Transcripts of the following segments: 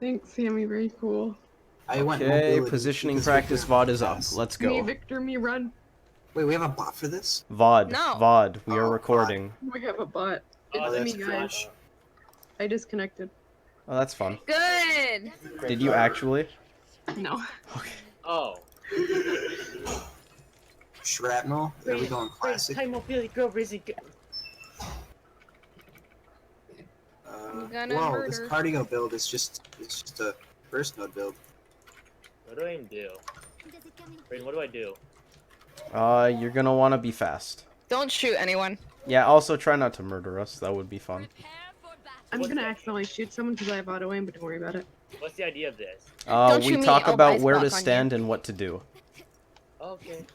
Thanks, Sammy. Very cool. I went Okay, mobility positioning because practice Victor VOD is up. has- Let's Me, go. Victor, me, run. Wait, we have a bot for this? VOD. No. VOD. We are Oh, recording. We have a bot. Oh, It's me, that's guys. trash. I disconnected. Oh, that's fun. Good. Did you actually? No. Okay. Oh. Shrapnel? There we go in classic. Time mobility girl raising. I'm gonna Whoa, this murder. cardio build is just a first node build. What do I even do? Brayden, what do I do? You're gonna want to be fast. Don't shoot anyone. Yeah, also try not to murder us. That would be fun. I'm gonna accidentally shoot someone because I have auto aim, but don't worry about it. What's the idea of this? Don't We shoot me, talk I'll about ice where block to on stand you. and what to do. Okay.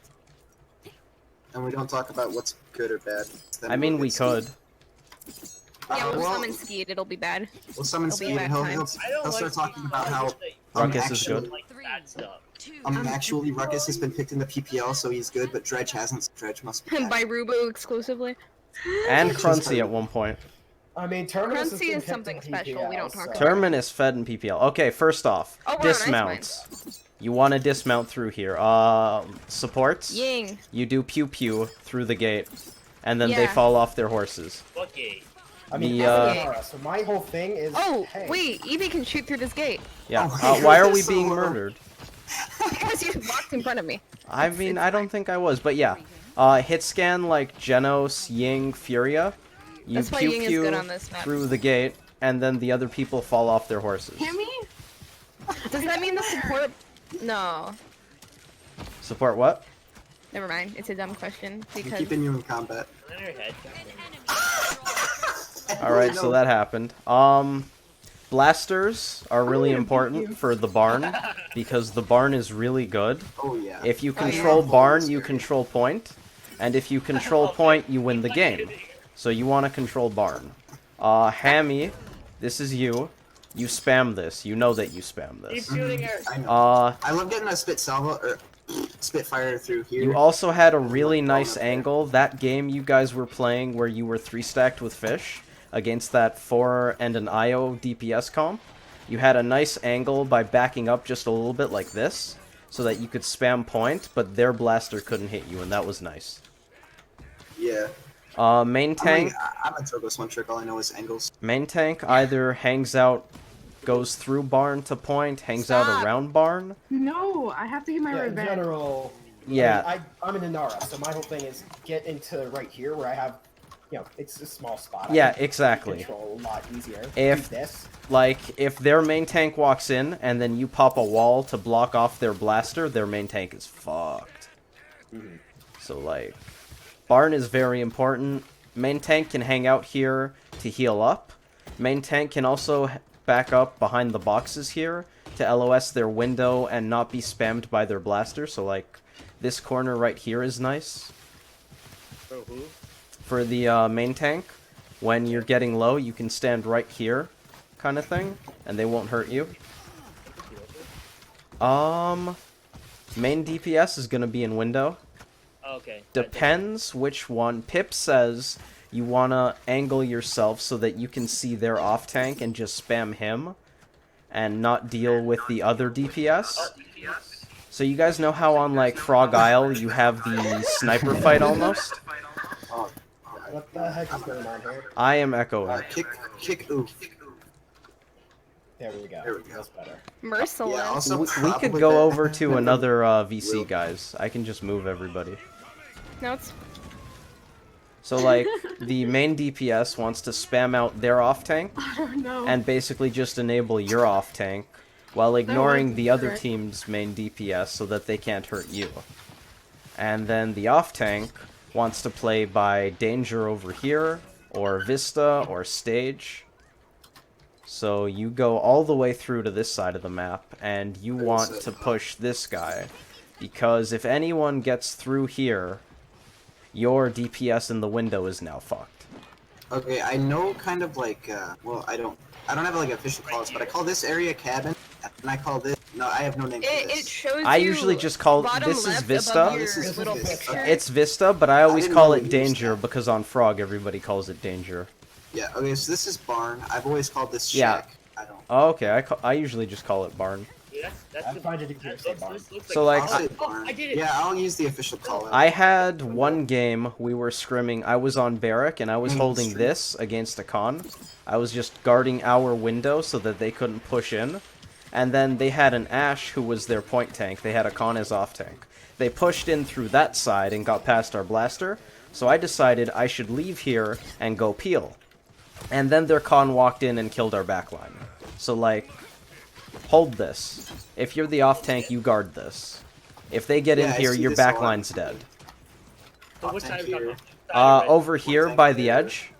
And we don't talk about what's good or bad. I mean, we could. Yeah, we'll well, summon Skeet. It'll be bad. we'll summon It'll be Speed and back he'll I don't start like talking about how Ruckus is good. like bad stuff. actually Ruckus has been picked in the PPL, so he's good, but Dredge hasn't. So Dredge must be bad. By Rubo exclusively. And Crunchy at one point. I mean, Terminus Crunchy is something special. We don't talk about. Terminus fed in PPL. Okay, first off, Oh, we're on ice dismounts. You want to dismount through here. Supports. Ying. You do pew pew through the gate, and then they Yeah. fall off their horses. What gate? I mean, The, so my whole thing is. Oh, hey, wait. Evie can shoot through this gate. Yeah. Oh, Why are that's we so being low. murdered? Because you walked in front of me. I mean, I don't think I was, but yeah. Hit scan like Genos, Ying, Furia. You That's why pew Ying is pew good on this map. through the gate, and then the other people fall off their horses. Sammy? Does that mean the support? No. Support what? Never mind. It's a dumb question I'm because keeping you in combat. In your head. Alright, so that happened. Blasters are really important for the barn, because the barn is really good. Oh yeah. If you control barn, you control point, and if you control point, you win the game. So you want to control barn. Hammy, this is you. You spam this. You know that you spam Keep this. shooting her. I know. Uh, I love getting a spit salvo or spitfire through here. you also had a really nice angle. That game you guys were playing where you were 3-stacked with fish against that 4 and an IO DPS comp. You had a nice angle by backing up just a little bit like this, so that you could spam point, but their blaster couldn't hit you, and that was nice. Yeah. Main tank. I'm gonna throw this one trick. All I know is angles. Main tank either hangs out, goes through barn to point, hangs out Stop. around barn. No, I have to get my Yeah, in revenge. general. Yeah. I mean, I'm in Inara, so my whole thing is get into right here where I have, it's a small spot. I Yeah, can exactly. Control a lot easier. If- Do this. Like, if their main tank walks in, and then you pop a wall to block off their blaster, their main tank is fucked. So, like, barn is very important. Main tank can hang out here to heal up. Main tank can also back up behind the boxes here to LOS their window and not be spammed by their blaster. So, like, this corner right here is nice. For who? For the main tank, when you're getting low, you can stand right here, kind of thing, and they won't hurt you. Main DPS is gonna be in window. Oh, okay. Depends which one. Pip says you wanna angle yourself so that you can see their off tank and just spam him, and not deal with the other DPS. So you guys know how on like Frog Isle you have the sniper fight almost? What the heck is going on here? I am echoing. Kick, oof. There we go. There we go. That's better. Merciless. Yeah, also We could probably go that- over to another VC, guys. I can just move everybody. No, it's So, like, the main DPS wants to spam out their off tank Oh no. and basically just enable your off tank while ignoring the other correct. team's main DPS so that they can't hurt you. And then the off tank wants to play by danger over here, or Vista, or stage. So you go all the way through to this side of the map, and you want to push this guy. Because if anyone gets through here, your DPS in the window is now fucked. Okay, I know kind of like, well, I don't have like official calls, but I call this area cabin, and I call this, no, I have no name for it this. shows I you usually just call bottom this is left Vista. above your This is little Vista. picture. It's Vista, but I always didn't call know it we used Danger that. because on Frog everybody calls it Danger. Yeah, okay, so this is barn. I've always called this Yeah. shack. I don't. Oh, okay, I usually just call it barn. Yeah, that's I the. find it easier to say barn. Looks So, like, I'll say oh, barn. I did it. Yeah, I'll use the official call out. I had one game we were scrimming. I was on barrack and I was holding Mainstream. this against a con. I was just guarding our window so that they couldn't push in. And then they had an Ash who was their point tank. They had a con as off tank. They pushed in through that side and got past our blaster. So I decided I should leave here and go peel. And then their con walked in and killed our backline. So, like, hold this. If you're the off tank, you guard this. If they get in Yeah, I here, see your this a lot. backline's dead. So which side are we talking Here. about? Over here by the edge,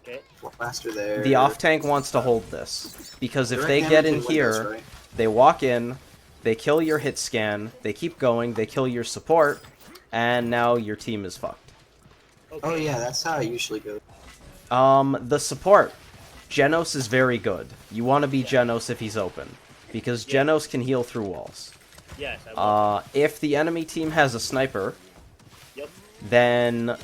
Okay. Blaster there. the off tank wants to hold this. Because if Direct they get in damage windows, here, right? they walk in, they kill your hit scan, they keep going, they kill your support, and now your team is fucked. Okay. Oh yeah, that's how it usually goes. The support. Genos is very good. You want to be Genos if he's open. Because Yeah. Genos can heal through walls. Yes. I will. If the enemy team has a sniper, Yep. then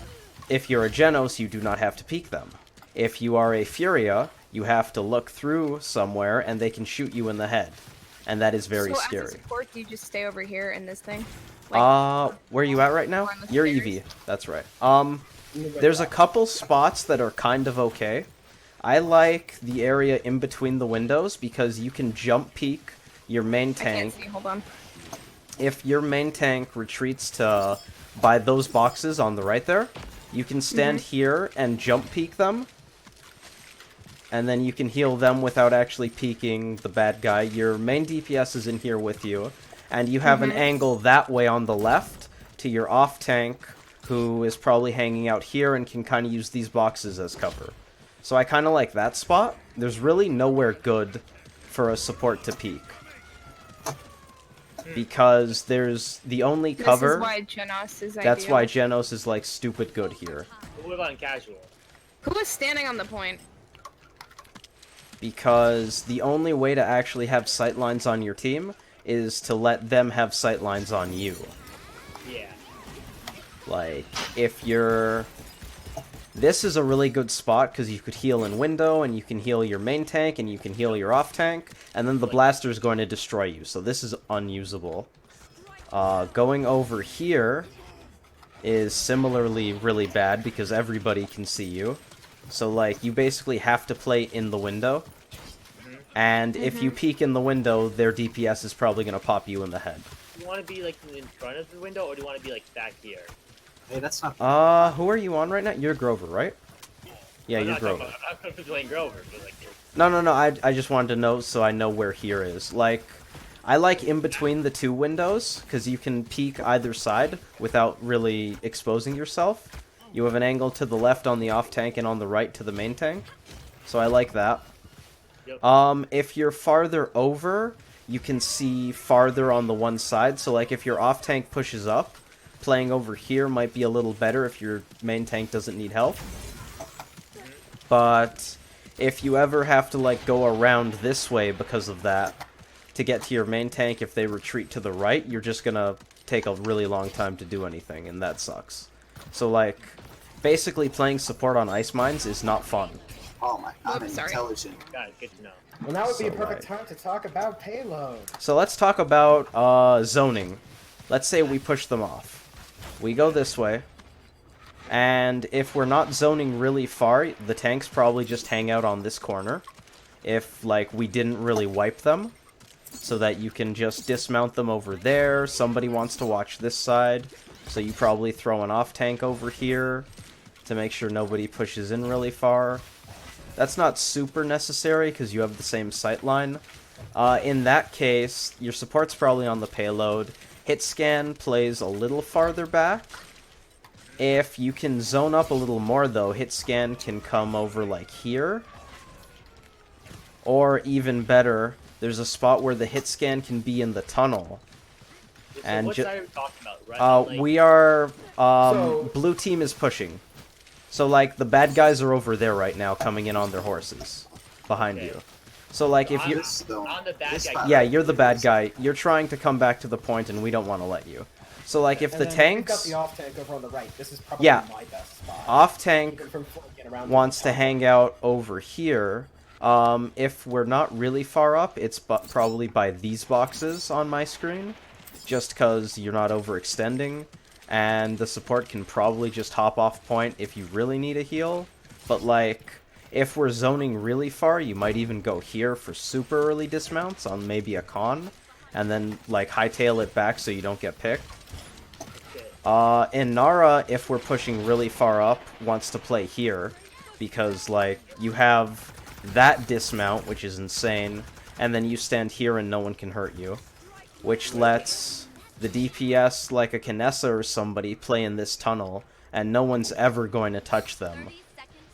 if you're a Genos, you do not have to peek them. If you are a Furia, you have to look through somewhere and they can shoot you in the head. And that is very so scary. as a support, do you just stay over here in this thing? Where are you at right now? on the You're stairs. EV. That's right. There's a couple spots that are kind of okay. I like the area in between the windows because you can jump peek your main I can't tank. see. Hold on. If your main tank retreats to by those boxes on the right there, you can stand here and jump peek them. And then you can heal them without actually peeking the bad guy. Your main DPS is in here with you. And you have an angle that way on the left to your off tank, who is probably hanging out here and can kind of use these boxes as cover. So I kind of like that spot. There's really nowhere good for a support to peek. Because there's the only cover. This is why Genos is ideal. That's why Genos is like stupid good here. What about in casual? Who is standing on the point? Because the only way to actually have sightlines on your team is to let them have sightlines on you. Yeah. Like, if you're... This is a really good spot because you could heal in window, and you can heal your main tank, and you can heal your off tank, and then the blaster is going to destroy you, so this is unusable. Going over here is similarly really bad because everybody can see you. So, like, you basically have to play in the window, and if you peek in the window, their DPS is probably going to pop you in the head. Do you want to be like in front of the window, or do you want to be like back here? Hey, that's not. Who are you on right now? You're Grover, right? Yeah, I'm you're not talking Grover. about- I'm playing Grover, but like. No, I just wanted to know so I know where here is. Like, I like in between the two windows, because you can peek either side without really exposing yourself. You have an angle to the left on the off tank and on the right to the main tank. So I like that. Yep. If you're farther over, you can see farther on the one side. So, like, if your off tank pushes up, playing over here might be a little better if your main tank doesn't need help. But if you ever have to, like, go around this way because of that, to get to your main tank, if they retreat to the right, you're just gonna take a really long time to do anything, and that sucks. So, like, basically playing support on ice mines is not fun. Oh my, I'm Oops, sorry. intelligent. Got it. Good to know. Well, now would be a So, perfect like- time to talk about payload. So let's talk about zoning. Let's say we push them off. We go this way. And if we're not zoning really far, the tanks probably just hang out on this corner. If, like, we didn't really wipe them. So that you can just dismount them over there. Somebody wants to watch this side. So you probably throw an off tank over here to make sure nobody pushes in really far. That's not super necessary because you have the same sight line. In that case, your support's probably on the payload. Hit scan plays a little farther back. If you can zone up a little more, though, hit scan can come over, like, here. Or, even better, there's a spot where the hit scan can be in the tunnel. So And what ju- side are we talking about? Right? Like, We are... So- blue team is pushing. So, like, the bad guys are over there right now, coming in on their horses. Behind Okay. you. So, like, if I'm- you... This though. I'm the bad this guy. spot Yeah, right you're the here bad is- guy. You're trying to come back to the point, and we don't want to let you. So, like, if And the then We've got tanks... the off tank over on the right. This is probably Yeah. my best spot. Off tank Even from flanking around wants to the hang out over here, If we're not really far up, it's probably by these boxes on my screen, just because you're not overextending, and the support can probably just hop off point if you really need a heal. But, like, if we're zoning really far, you might even go here for super early dismounts on maybe a con, and then, like, hightail it back so you don't get picked. In Nara, if we're pushing really far up, wants to play here, because, like, you have that dismount, which is insane, and then you stand here and no one can hurt you, which lets the DPS, like a Kinessa or somebody, play in this tunnel, and no one's ever going to touch them.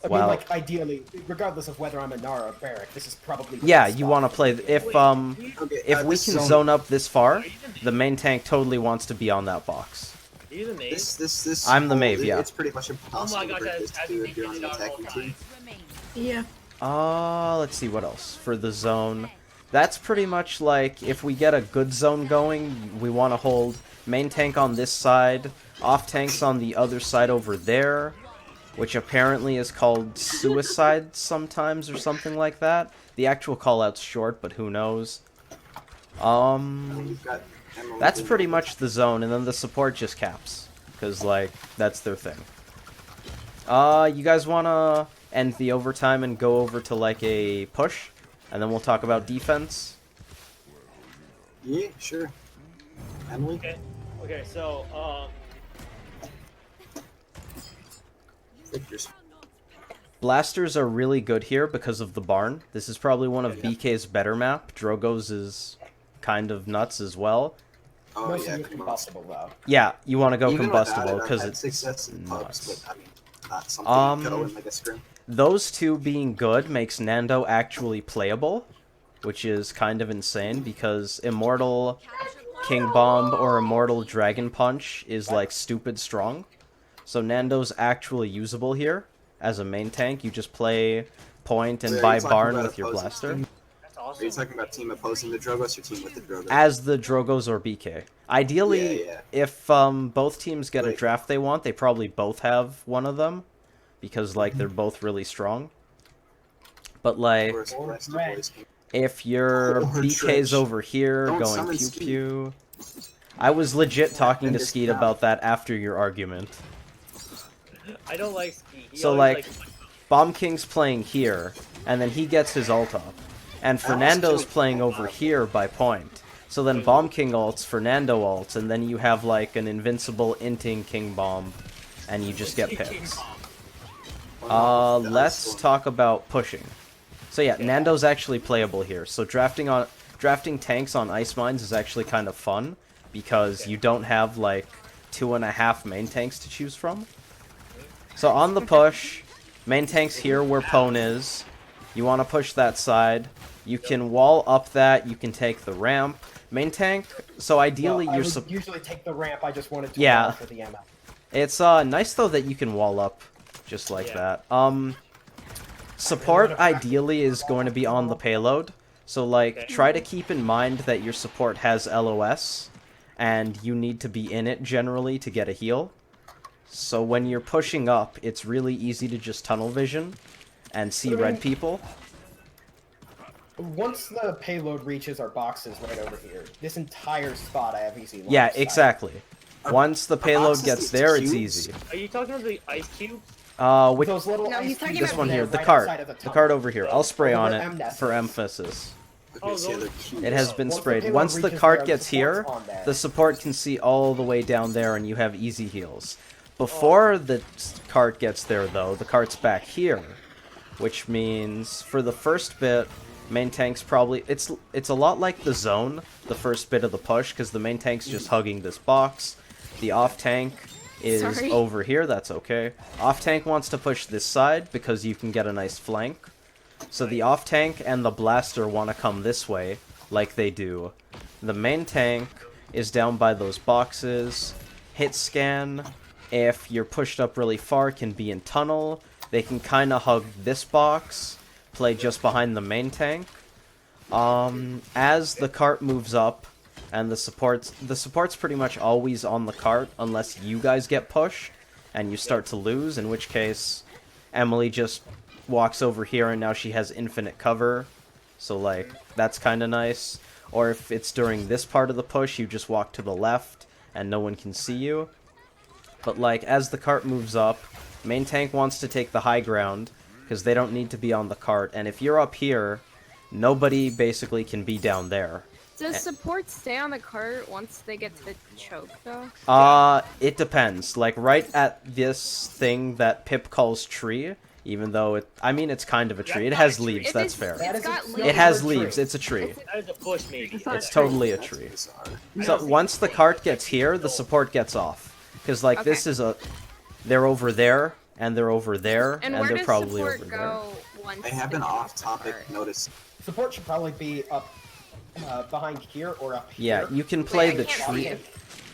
I mean, like, ideally, regardless of whether I'm a Nara or Barrack, this is probably the Yeah, best you spot want to for play... me. If we can zone up this far, the main tank totally wants to be on that box. Are you the main? This I'm the whole- mave, yeah. It's pretty much impossible Oh my gosh, for this as to do you if you're on think the it's attacking not team. Yeah. Let's see what else. For the zone, that's pretty much like, if we get a good zone going, we want to hold main tank on this side, off tanks on the other side over there, which apparently is called suicide sometimes or something like that. The actual call-out's short, but who knows. You've got Emily That's doing pretty all much the zone, and then the support just caps, because, like, that's their thing. You guys want to end the overtime and go over to, like, a push? And then we'll talk about defense? Yeah, sure. Emily? Okay, so, Victor's. Blasters are really good here because of the barn. This is probably one of Yeah. BK's better map. Drogo's is kind of nuts as well. Oh Mostly yeah, with combustible, though. Yeah, you want to go Even combustible without it, because I've had it's success in pubs, nuts. but I mean, not something you go in like a scrim. Those two being good makes Nando actually playable, which is kind of insane because Immortal King Bomb or Immortal Dragon Punch is like stupid strong. So Nando's actually usable here as a main tank. You just play point and So are buy you talking barn about with your opposing blaster. team? that's Are you awesome. talking about team opposing the Drogos or team with the Drogos? As the Drogos or BK. Ideally, Yeah. if both teams get a Right. draft they want, they probably both have one of them. Because, like, they're both really strong. But, like, Or the rest of the boys can- if your Or BK's Trench. over here Don't going summon pew Skeet. pew... I was legit talking to Fingers Skeet crossed. about that after your argument. I don't like Ski. He So, always, like, Bomb King's playing here, and then he gets his ult up. And Fernando's playing over here by point. So then Bomb King ults, Fernando ults, and then you have, like, an invincible inting King Bomb, and you just get picks. Let's talk about pushing. So yeah, Nando's actually playable here. So drafting tanks on ice mines is actually kind of fun because you don't have like 2.5 main tanks to choose from. So on the push, main tank's here where Pwn is. You want to push that side. You can wall up that. You can take the ramp. Main tank. So ideally, Well, I you're would usually take the ramp. I just wanted to Yeah. wall for the MF. It's nice though that you can wall up just like that. Support ideally is going to be on the payload. So like try to keep in mind that your support has LOS and you need to be in it generally to get a heal. So when you're pushing up, it's really easy to just tunnel vision and see red people. Once the payload reaches our boxes right over here, this entire spot I have easy line Yeah, of sight. exactly. Once the payload boxes gets these there, it's cubes? easy. Are you talking about the ice cube? Which Those little No, he's ice talking cubes this about one there here, the right cart, outside of the tunnel. cart over here. I'll spray Over on where it M nest for is. emphasis. Okay, so they're cubes. It has been Once the sprayed. payload Once the reaches cart there, the gets here, support's on there. the support can see all the way down there and you have easy heals. Before the cart gets there, though, the cart's back here, which means for the first bit, main tank's probably... It's a lot like the zone, the first bit of the push, because the main tank's just hugging this box. The off tank is Sorry. over here, that's okay. Off tank wants to push this side because you can get a nice flank. So the off tank and the blaster want to come this way, like they do. The main tank is down by those boxes. Hit scan, if you're pushed up really far, can be in tunnel. They can kind of hug this box, play just behind the main tank. As the cart moves up, and the support's pretty much always on the cart, unless you guys get pushed, and you start to lose, in which case, Emily just walks over here and now she has infinite cover. So, like, that's kind of nice. Or if it's during this part of the push, you just walk to the left and no one can see you. But, like, as the cart moves up, main tank wants to take the high ground because they don't need to be on the cart. And if you're up here, nobody basically can be down there. Does support stay on the cart once they get to the choke, though? It depends. Like, right at this thing that Pip calls tree, even though it's kind of a tree. It has leaves, that's fair. It has leaves, it's a tree. That is a push, maybe. It's totally a tree. So, once the cart gets here, the support gets off. Because, like, this is a... They're over there, and they're over there, and they're probably over there. I have an off-topic notice. Support should probably be up behind here or up here. Yeah, you can play the can't see tree. it.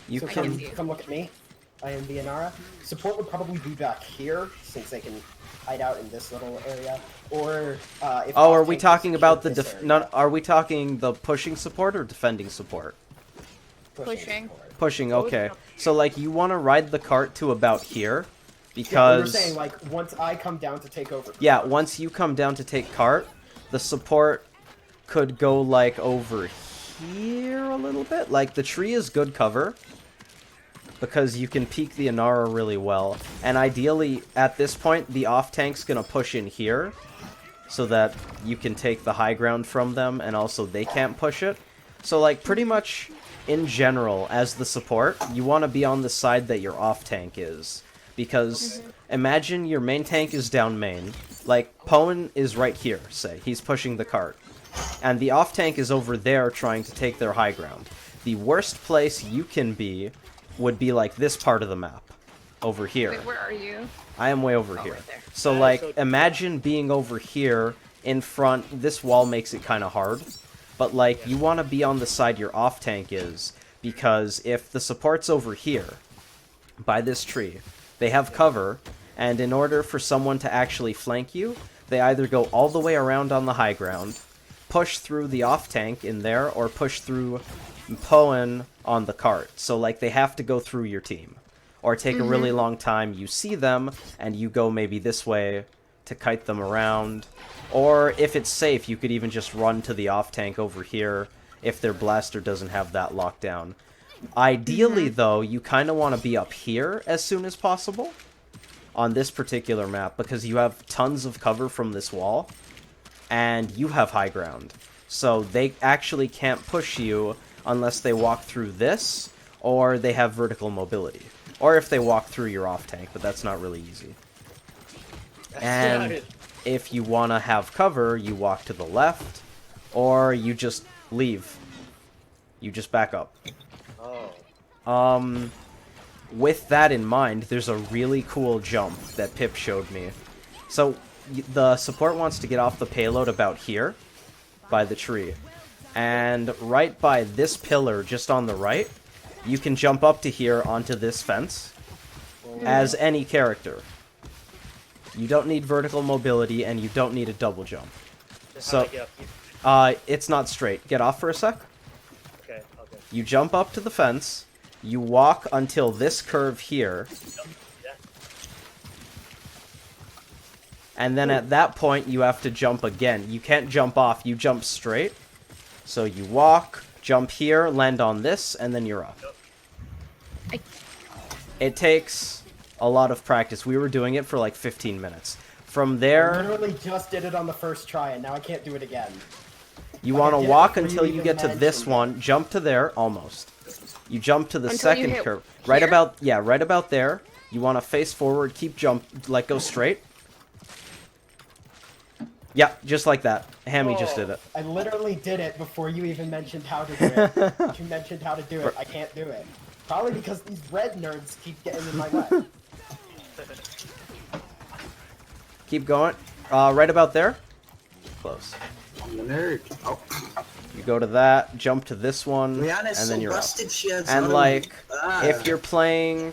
You So can... come look at me. I am the Inara. Support would probably be back here, since they can hide out in this little area. Or, if Oh, are we talking about the this area. no, are we talking the pushing support or defending support? Pushing. support. Pushing, okay. So, like, you want to ride the cart to about here, Yeah, we were because... saying, like, once I come down to take over. Yeah, once you come down to take cart, the support could go, like, over here a little bit. Like, the tree is good cover, because you can peek the Inara really well. And ideally, at this point, the off-tank's gonna push in here, so that you can take the high ground from them, and also they can't push it. So, like, pretty much, in general, as the support, you want to be on the side that your off-tank is. Because, imagine your main tank is down main. Like, Poen is right here, say. He's pushing the cart. And the off-tank is over there trying to take their high ground. The worst place you can be would be, like, this part of the map. Over here. Wait, where are you? I am way over here. Right there. So, like, imagine being over here in front. This wall makes it kind of hard. But, like, you want to be on the side your off-tank is. Because if the support's over here, by this tree, they have cover. And in order for someone to actually flank you, they either go all the way around on the high ground, push through the off-tank in there, or push through Poen on the cart. So, like, they have to go through your team. Or take a really long time, you see them, and you go maybe this way to kite them around. Or, if it's safe, you could even just run to the off-tank over here if their blaster doesn't have that locked down. Ideally, though, you kind of want to be up here as soon as possible on this particular map, because you have tons of cover from this wall, and you have high ground. So they actually can't push you unless they walk through this, or they have vertical mobility. Or if they walk through your off-tank, but that's not really easy. And if you want to have cover, you walk to the left, or you just leave. You just back up. Oh. With that in mind, there's a really cool jump that Pip showed me. So, the support wants to get off the payload about here, by the tree. And right by this pillar, just on the right, you can jump up to here onto this fence, as any character. You don't need vertical mobility, and you don't need a double jump. So, it's not straight. Get off for a sec. Okay, okay. You jump up to the fence, you walk until this curve here, and then at that point you have to jump again. You can't jump off, you jump straight. So you walk, jump here, land on this, and then you're up. It takes a lot of practice. We were doing it for like 15 minutes. From I there, literally just did it on the first try, and now I can't do it again. you Like, want I to did it walk before you until you even get to this mentioned one, jump to there, almost. You jump to the Until you second hit curve. here? Right about there. You want to face forward, keep like go straight. Yeah, just like that. Hammy just did it. I literally did it before you even mentioned how to do it. You mentioned how to do it. I can't do it. Probably because these red nerds keep getting in my way. Keep going. Right about there. Close. I'm the nerd. Oh. You go to that, jump to this one, Rihanna's and then so you're up. busted, she has And no- like, Ah. if you're playing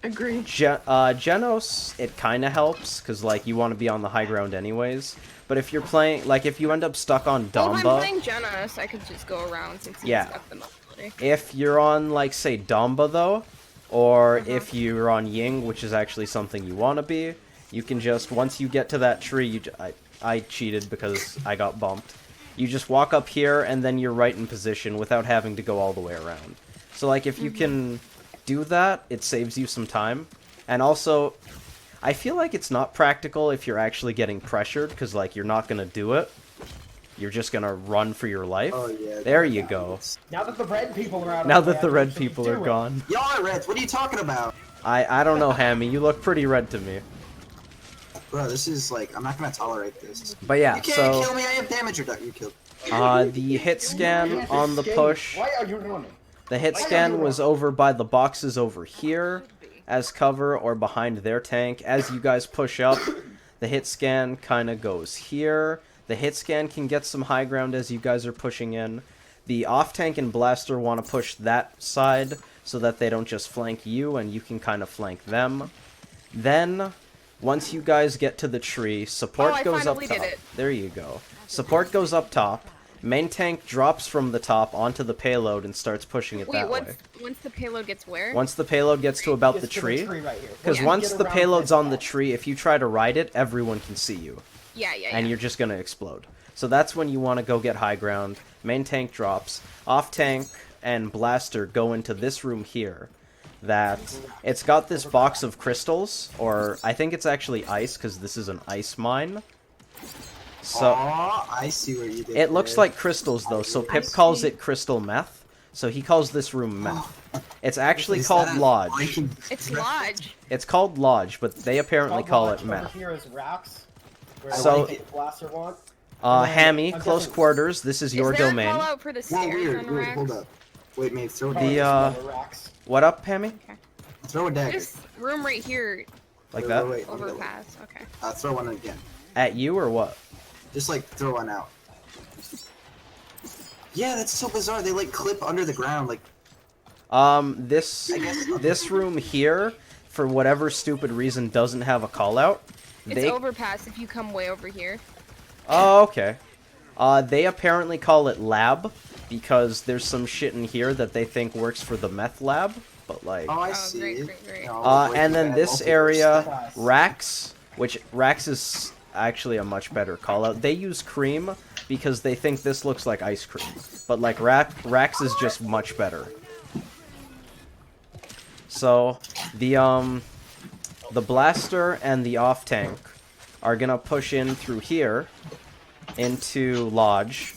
Agreed. Genos, it kind of helps, because, like, you want to be on the high ground anyways. But if you're playing, like, if you end up stuck on Well, if I'm Domba, playing Genos, I could just go around since he's Yeah. got the mobility. if you're on, like, say, Domba, though, or if you're on Ying, which is actually something you want to be, you can just, once you get to that tree, I cheated because I got bumped. You just walk up here, and then you're right in position without having to go all the way around. So, like, if you can do that, it saves you some time. And also, I feel like it's not practical if you're actually getting pressured, because, like, you're not going to do it. You're just going to run for your life. Oh, yeah. There you go. Now that the red people are out Now of the that way, the I red can actually people do are it. gone. Y'all are reds. What are you talking about? I don't know, Hammy. You look pretty red to me. Bro, this is like, I'm not gonna tolerate this. But yeah, You can't so kill me, I have damage reduction. You killed the hit scan on the Escape. push. Why are you running? The hit scan was over by the boxes over here as cover or behind their tank. As you guys push up, the hit scan kind of goes here. The hit scan can get some high ground as you guys are pushing in. The off tank and blaster want to push that side so that they don't just flank you and you can kind of flank them. Then, once you guys get to the tree, support I goes up finally top. did it. There you go. Support goes up top. Main tank drops from the top onto the payload and starts pushing it Wait, that way. once the payload gets where? Once the payload gets to about the Just to tree, right here. because you once get the around payload's this on the wall. tree, if you try to ride it, everyone can see you, Yeah. and you're just gonna explode. So that's when you want to go get high ground. Main tank drops. Off tank and blaster go into this room here. That it's got this box of crystals, or I think it's actually ice, because this is an ice mine. So Aw, I see what you did. it looks there. like crystals though, so Pip calls it crystal meth. So he calls this room meth. It's actually Is called that a Lodge. freaking- It's Lodge. It's called Lodge, but they apparently call it Over meth. here is racks. Where So- the blaster want. Hammy, I'm close guessing- quarters, this is your Is there domain. a call out for the Whoa, stairs weird, on the weird, racks? hold up. Wait, mate, throw a Oh, The, dagger. there's racks. What up, Hammy? Throw a dagger. This room right here, Like Wait, that? wait, wait, I'm gonna- overpass. Okay. Throw one again. At you or what? Just like throw one out. Yeah, that's so bizarre. They like clip under the ground. Like, This I guess- this room here, for whatever stupid reason, doesn't have a call out. It's overpass if you come way over here. Oh, okay. They apparently call it lab because there's some shit in here that they think works for the meth lab, but like. oh, I Oh, see. great, it. great, great. No, And then bad this multiverse area, stuff. Rax, which Rax is actually a much better call out. They use cream because they think this looks like ice cream, but like Rax is just much better. So the blaster and the off tank are gonna push in through here into Lodge,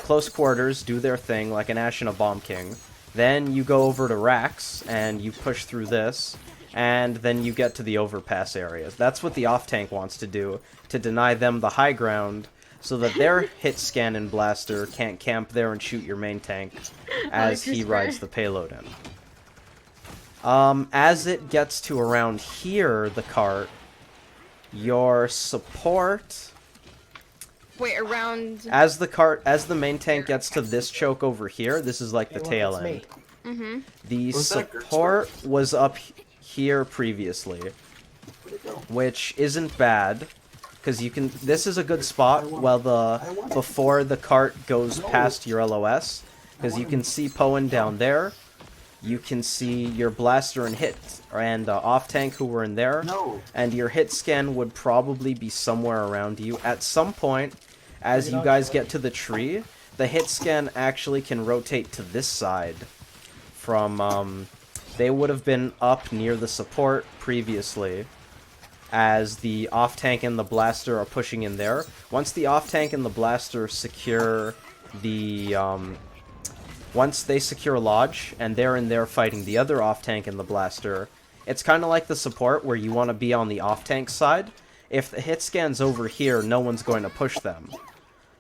close quarters, do their thing like an Ash and a Bomb King. Then you go over to Rax and you push through this, and then you get to the overpass areas. That's what the off tank wants to do, to deny them the high ground, so that their hit scan and blaster can't camp there and shoot your main tank as he rides the payload in. As it gets to around here, the cart, your support, Wait, around. as the main tank gets to this choke over here, this is like the Hey, look, tail it's end. me. Mm-hmm. The Was that a good support was up here previously, Where'd it go? which isn't bad, because you can. This is a good spot before the cart goes past your LOS, because you can see Poen down there. You can see your blaster and hit and off tank who were in there, No. and your hit scan would probably be somewhere around you at some point. As you guys get to the tree, the hit scan actually can rotate to this side. From they would have been up near the support previously, as the off tank and the blaster are pushing in there. Once the off tank and the blaster secure the once they secure Lodge, and they're in there fighting the other off-tank and the blaster, it's kind of like the support where you want to be on the off-tank side. If the hit scan's over here, no one's going to push them.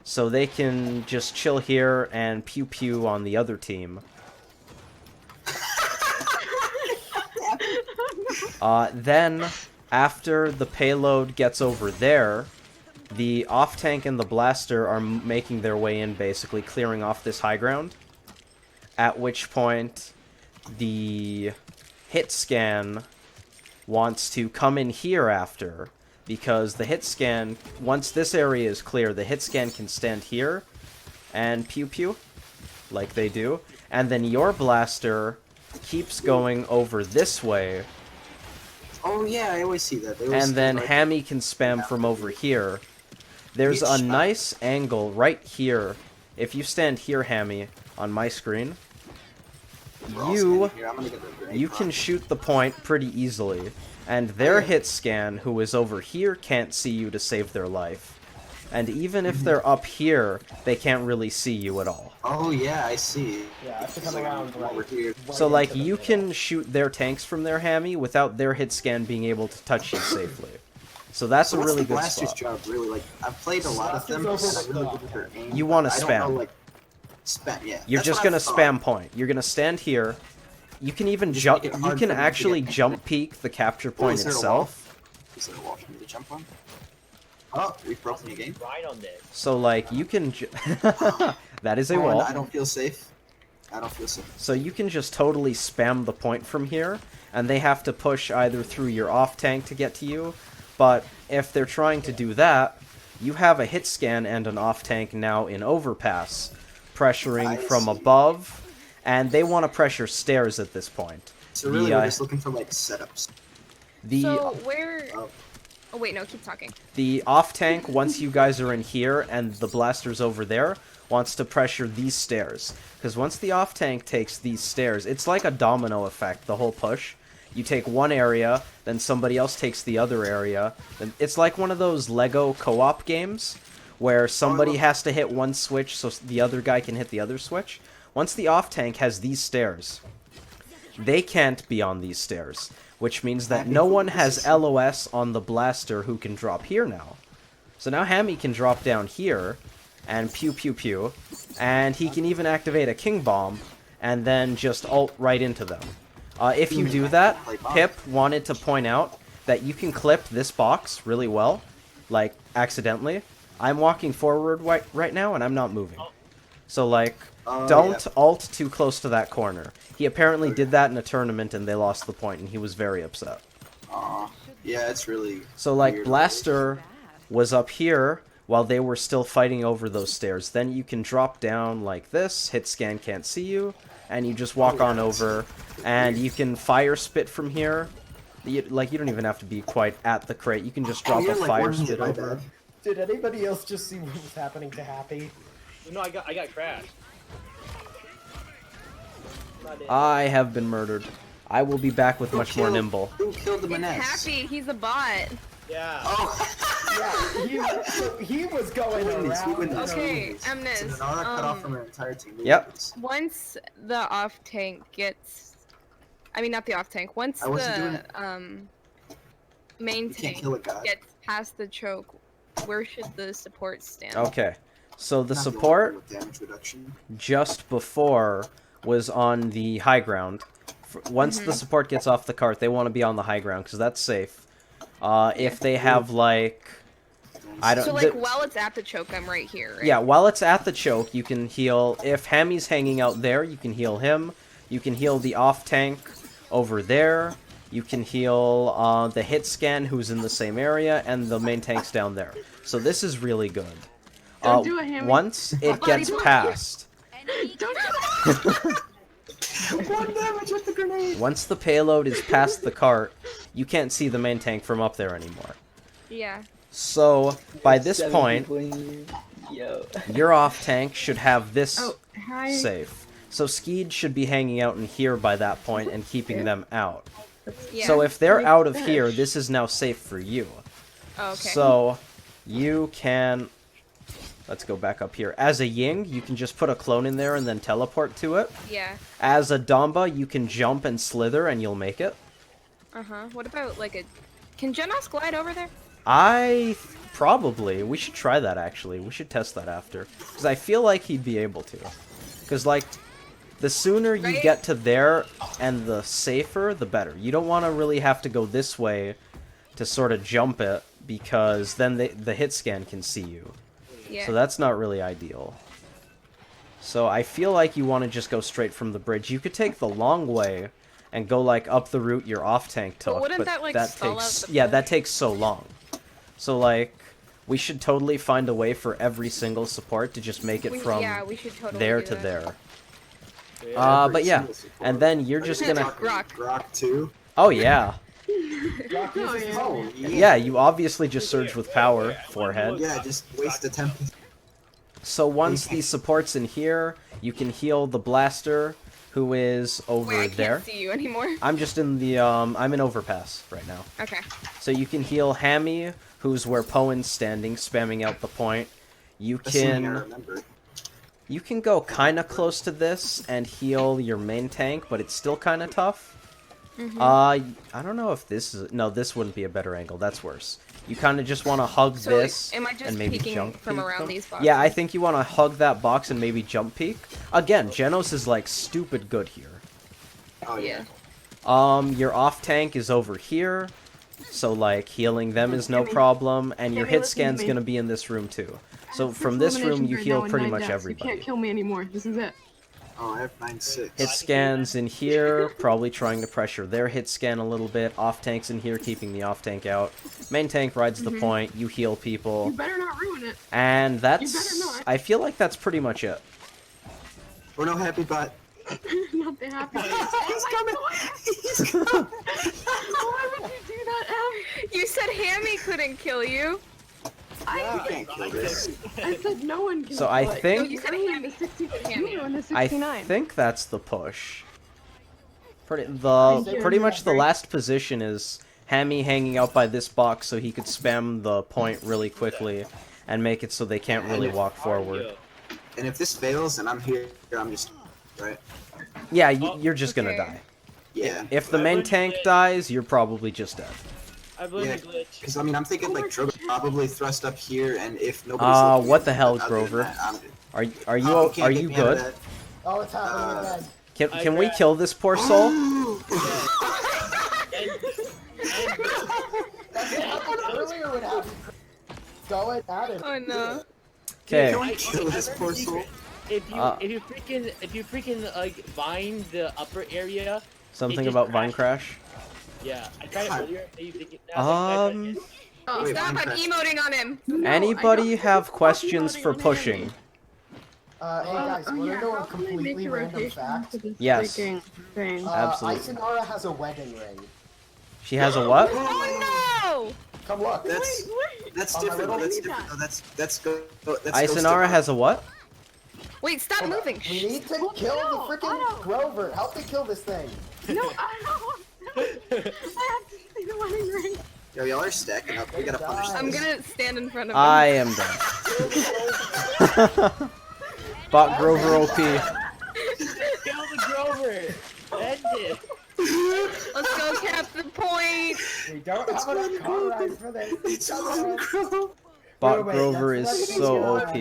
So they can just chill here and pew-pew on the other team. Then, after the payload gets over there, the off-tank and the blaster are making their way in, basically clearing off this high ground. At which point, the hit scan wants to come in here after, because the hit scan, once this area is clear, the hit scan can stand here and pew-pew, like they do, and then your blaster keeps going over this way Oh yeah, I always see that. They always And then like, Hammy can spam from over here. There's a nice angle right here. If you stand here, Hammy, on my screen, you can shoot the point pretty easily. And their hit scan, who is over here, can't see you to save their life. And even if they're up here, they can't really see you at all. Oh yeah, I see. Yeah, I have to come around over here. So like, you can shoot their tanks from their Hammy without their hit scan being able to touch you safely. So that's a what's really the good Blaster's spot. job, really? Like, I've played a lot of them, and I really look at their aim. You want to I don't know, spam. like, spam, yeah. You're That's just what gonna I thought. spam point. You're gonna stand here. You can even jump. make it You hard can for me to actually get- jump peek the capture point is there a wall? itself. Is there a wall for me to jump on? Oh, we've broken the game. Right on this. So like, you can. That is a Oh, wall. I don't feel safe. I don't feel safe. So you can just totally spam the point from here, and they have to push either through your off tank to get to you. But if they're trying to do that, you have a hit scan and an off tank now in overpass, pressuring from above, and they want to pressure stairs at this point. So really, The, we're just looking for like setups. So where? Oh. Oh wait, no, keep talking. The off tank, once you guys are in here and the blaster's over there, wants to pressure these stairs. Because once the off tank takes these stairs, it's like a domino effect, the whole push. You take one area, then somebody else takes the other area. Then it's like one of those Lego co-op games where somebody has to hit one switch so the other guy can hit the other switch. Once the off tank has these stairs, they can't be on these stairs, which means that no one has LOS on the blaster who can drop here now. So now Hammy can drop down here and pew pew pew, and he can even activate a King Bomb and then just ult right into them. If you do that, Pip wanted to point out that you can clip this box really well, like accidentally. I'm walking forward right now and I'm not moving. So like, don't ult too close to that corner. He apparently did that in a tournament and they lost the point and he was very upset. Aw, yeah, it's really. So like, weird. Blaster was up here while they were still fighting over those stairs. Then you can drop down like this, hit scan can't see you, and you just walk on over, and you can fire spit from here. You don't even have to be quite at the crate. You can just drop a fire spit over. Did anybody else just see what was happening to Happy? No, I got crashed. I have been murdered. I will be back with much more nimble. Who killed the It's Maness? Happy. He's a bot. Yeah. Oh, Yeah, he was going around. Okay, So Amnes. Nara cut off from her entire team. Yep. Once the off tank gets, I mean not the off tank. Once I wasn't doing the main You can't tank kill a god. gets past the choke, where should the support stand? Okay. So the Not the one support with damage reduction. just before was on the high ground. Once the support gets off the cart, they want to be on the high ground because that's safe. If they have like, I don't. So like while it's at the choke, I'm right here. Right? Yeah, while it's at the choke, you can heal. If Hammy's hanging out there, you can heal him. You can heal the off tank over there. You can heal the hit scan who's in the same area, and the main tank's down there. So this is really good. Don't do it, Hammy. Once it gets don't. past, Don't do that. One damage with the grenade. once the payload is past the cart, you can't see the main tank from up there anymore. Yeah. So by this point, Yo. your off tank should have this Oh, hi. safe. So Skeed should be hanging out in here by that point and keeping them out. Yeah. So if they're Like out of that. here, this is now safe for you. Oh, okay. So you can... Let's go back up here. As a Ying, you can just put a clone in there and then teleport to it. Yeah. As a Damba, you can jump and slither and you'll make it. What about like a? Can Genos glide over there? Probably. We should try that, actually. We should test that after. Because I feel like he'd be able to. Because, like, the sooner you Right? get to there and the safer, the better. You don't want to really have to go this way to sort of jump it, because then the hit scan can see you. Yeah. So that's not really ideal. So I feel like you want to just go straight from the bridge. You could take the long way and go, like, up the route your off-tank took, wouldn't that, like, stall takes... out the Yeah, push? that takes so long. So, like, we should totally find a way for every single support to just make it from we should totally there do to that. there. Every But yeah, single support. and then you're Are just you gonna... talking Grok. Grok too. Oh, yeah. Rock Oh, uses his yeah. own. Yeah, you obviously just surge with power, forehead. Yeah, just waste the temp. So once the support's in here, you can heal the blaster, who is over Wait, I there. can't see you anymore. I'm just in the, I'm in overpass right now. Okay. So you can heal Hammy, who's where Poen's standing, spamming out the point. You Assuming I can... remember. You can go kinda close to this and heal your main tank, but it's still kinda tough. I don't know if this is... No, this wouldn't be a better angle. That's worse. You kinda just want to hug So this am I just and maybe peeking jump from peek around them. these boxes? Yeah, I think you want to hug that box and maybe jump peek. Again, Genos is like stupid good here. Oh yeah. Your off tank is over here, so like healing them is no problem, and your Kimmy, hit listen to scan's me. gonna be in this room too. So Six from this room eliminations you right heal now and pretty 9 much deaths. You everybody. can't kill me anymore. This is it. Oh, I have 9-6. Hit scans in here, probably trying to pressure their hit scan a little bit. Off tanks in here, keeping the off tank out. Main tank rides the point. You heal people, You better not ruin it. and that's. better not. I feel like that's pretty much it. We're no happy bot. Not the happy. He's coming. He's coming. Why would you do that, You said Hammy couldn't kill you. We can't kill this. Em? I said no one can. So I kill it. think- No, you said You're in Hammy. the 60. Hammy. You're in the I 69. think that's the push. Pretty you. much the last position is Hammy hanging out by this box so he could spam the point really quickly and make it so they can't really walk forward. And if this fails and I'm here, I'm just right. Yeah, you're just gonna Okay. die. Yeah. If the main tank dies, you're probably just dead. I've learned Yeah, a glitch. because I mean I'm thinking like Drogo probably thrust up here, and if nobody's looking What at the me, hell, other than Grover? that, I'm good. Are you Oh, can't are get you me out of good? that. Oh, it's happening again. Can we kill this poor soul? That's what happened earlier when happened. Go it at him. Oh no. Okay. Can we kill this poor soul? If you freaking like vine the upper area, Something just about Vine crashed. Crash. yeah, I tried it earlier. And you think it, Oh, Wait, Stop! I'm Minecraft. emoting on him. no, Anybody I have don't- questions I'm for voting on pushing? Hammy. Hey guys, Oh, wanna yeah, know how a can I make completely the random rotation fact? to this Yes. freaking thing? Absolutely. Isanara has a wedding ring. She has a what? Oh Come look. That's that's On my different. little- That's different. No, that's go. That's Isanara has a what? no! Wait! Stop Hold on. moving! We need to kill no, the freaking Otto. Grover. Help me kill this thing. No, I don't. I have to see the wedding ring. Yo, y'all are stacking up. We gotta punish this. I'm gonna stand in front of him. I am done. Bot Grover OP. Kill the Grover. End it. Let's go cap the point. We don't have enough cauterized for this. It's Come on. Bot Wait, Grover is that's so not OP.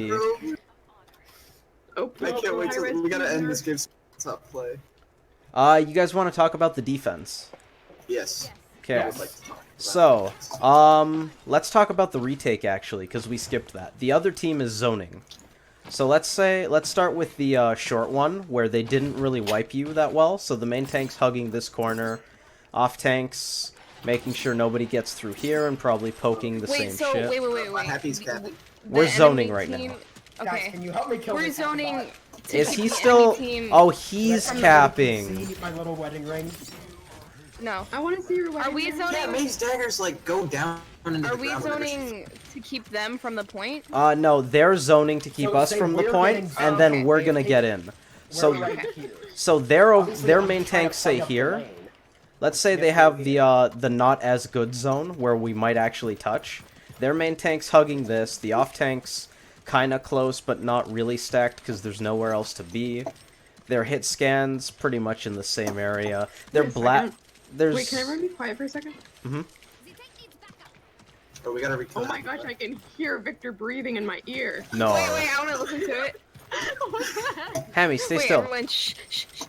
Oh, I can't wait till we gotta end this game's top play. You guys want to talk about the defense? Yes. Okay. I would like to talk about So, let's talk about the retake actually, because we skipped that. The other team is zoning. So let's start with the short one, where they didn't really wipe you that well. So the main tank's hugging this corner, off tanks making sure nobody gets through here, and probably poking the Wait, same so shit. wait. Happy's cabin. We're The zoning enemy right team- now. Guys, Okay. can you help me kill We're this zoning. To Is keep he the still? enemy team... Oh, he's Let me capping. see my little wedding ring. No. I want to see your wedding Are we ring. zoning? Yeah, Maze daggers like go down into Are the we ground. whenever she- zoning to keep them from the point? No, they're zoning to keep So us say from the we're point, getting and zoned, then okay. we're gonna get in. So, We're right here. so their Obviously, their I'm main trying to tanks say plug up the here. lane. Let's say they have the not as good zone where we might actually touch. Their main tank's hugging this. The off tank's kinda close, but not really stacked because there's nowhere else to be. Their hit scans pretty much in the same area. They're Wait a black. second. There's. Wait, can everyone be quiet for a second? Oh, we gotta recall. Oh my gosh, I can hear Victor breathing in my ear. No. Wait, I want to listen to it. What's that? Hammy, stay Wait, still. everyone, shh, shh, shh.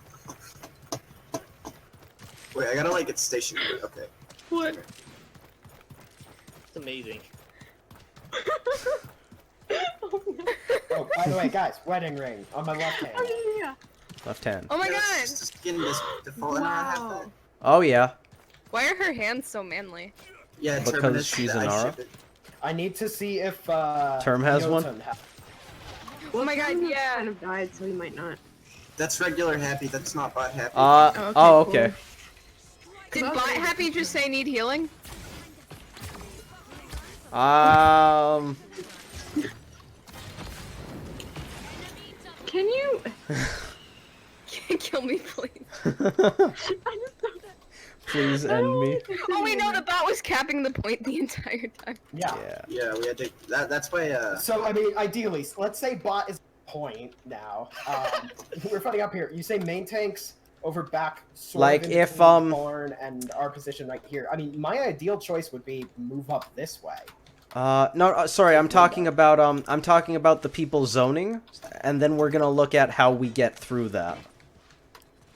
Wait, I gotta like get stationary. Okay. What? It's amazing. Oh, no. Oh, by the way, guys, wedding ring on my left hand. Oh, yeah. Left hand. Oh my Yeah, god! Just skin this default and I have Wow. that. Oh yeah. Why are her hands so manly? Yeah, Because Terminus, she's I an Ara? ship it. I need to see if Term has one? Jotun ha- Oh my god, Someone yeah. kind of died, so he might not. That's regular happy. That's not bot happy. Oh, cool. okay. Did Bot Happy just say need healing? Can you? Kill me, please. I just don't. Please end me. Oh wait, no, the bot was capping the point the entire time. Yeah. Yeah, we had to. That's why. So I mean, ideally, let's say bot is point now. We're funny up here. You say main tanks over back, sort Like, of if, barn and our position right here. I mean, my ideal choice would be move up this way. No, sorry, I'm talking about the people zoning, and then we're gonna look at how we get through that.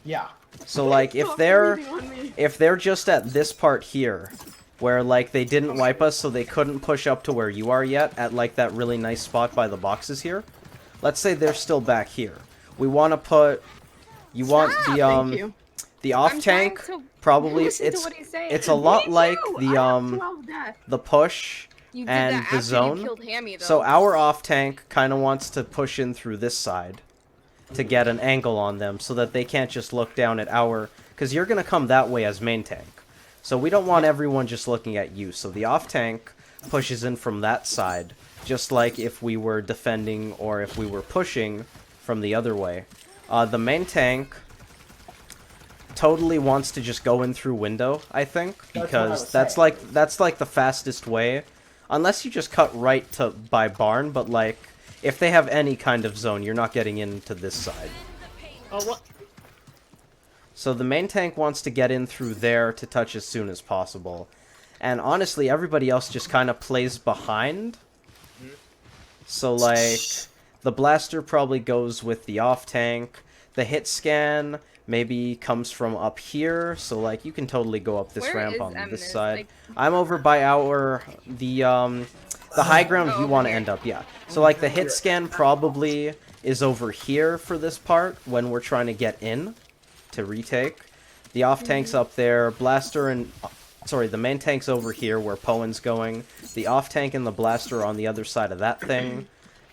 Yeah. So, like, if they're just at this part here, where, like, they didn't wipe us so they couldn't push up to where you are yet, at, like, that really nice spot by the boxes here, let's say they're still back here. We want to put... You want the off-tank, probably, it's a lot like the push and the zone. So our off-tank kind of wants to push in through this side to get an angle on them so that they can't just look down at our... Because you're going to come that way as main tank. So we don't want everyone just looking at you. So the off-tank pushes in from that side, just like if we were defending or if we were pushing from the other way. The main tank totally wants to just go in through window, I think, because that's like the fastest way. Unless you just cut right to by barn, but like if they have any kind of zone, you're not getting into this side. Oh, what? So the main tank wants to get in through there to touch as soon as possible. And honestly, everybody else just kind of plays behind. So like, the blaster probably goes with the off-tank. The hit scan maybe comes from up here. So like, you can totally go up this ramp on this side. Like... I'm over by the high ground you want to end up, yeah. So like, the hit scan probably is over here for this part when we're trying to get in to retake. The off-tank's up there. Blaster and... Sorry, the main tank's over here where Poen's going. The off-tank and the blaster are on the other side of that thing.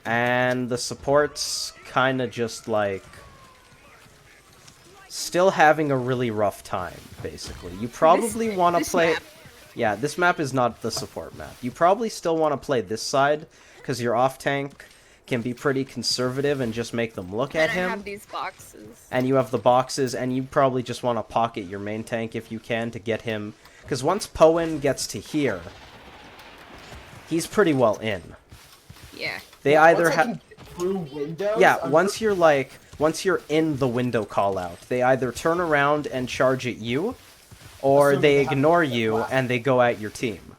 And the support's kind of just, like... still having a really rough time, basically. You probably want to play... Yeah, this map is not the support map. You probably still want to play this side, because your off-tank can be pretty conservative and just make them look at him. I have these boxes. And you have the boxes, and you probably just want to pocket your main tank if you can to get him... Because once Poen gets to here, he's pretty well in. Yeah. They either have... through windows? Yeah, once you're in the window call-out, they either turn around and charge at you, or they ignore you and they go at your team.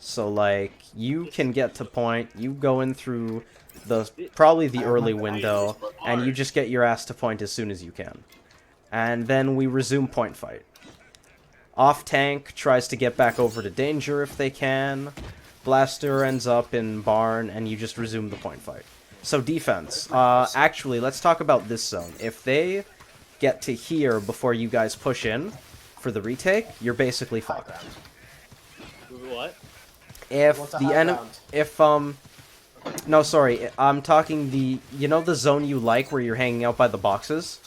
So, like, you can get to point, you go in through probably the early window, and you just get your ass to point as soon as you can. And then we resume point fight. Off-tank tries to get back over to danger if they can. Blaster ends up in barn, and you just resume the point fight. So defense. Actually, let's talk about this zone. If they get to here before you guys push in for the retake, you're basically fucked. What? If the enemy... No, sorry. I'm talking the... You know the zone you like where you're hanging out by the boxes?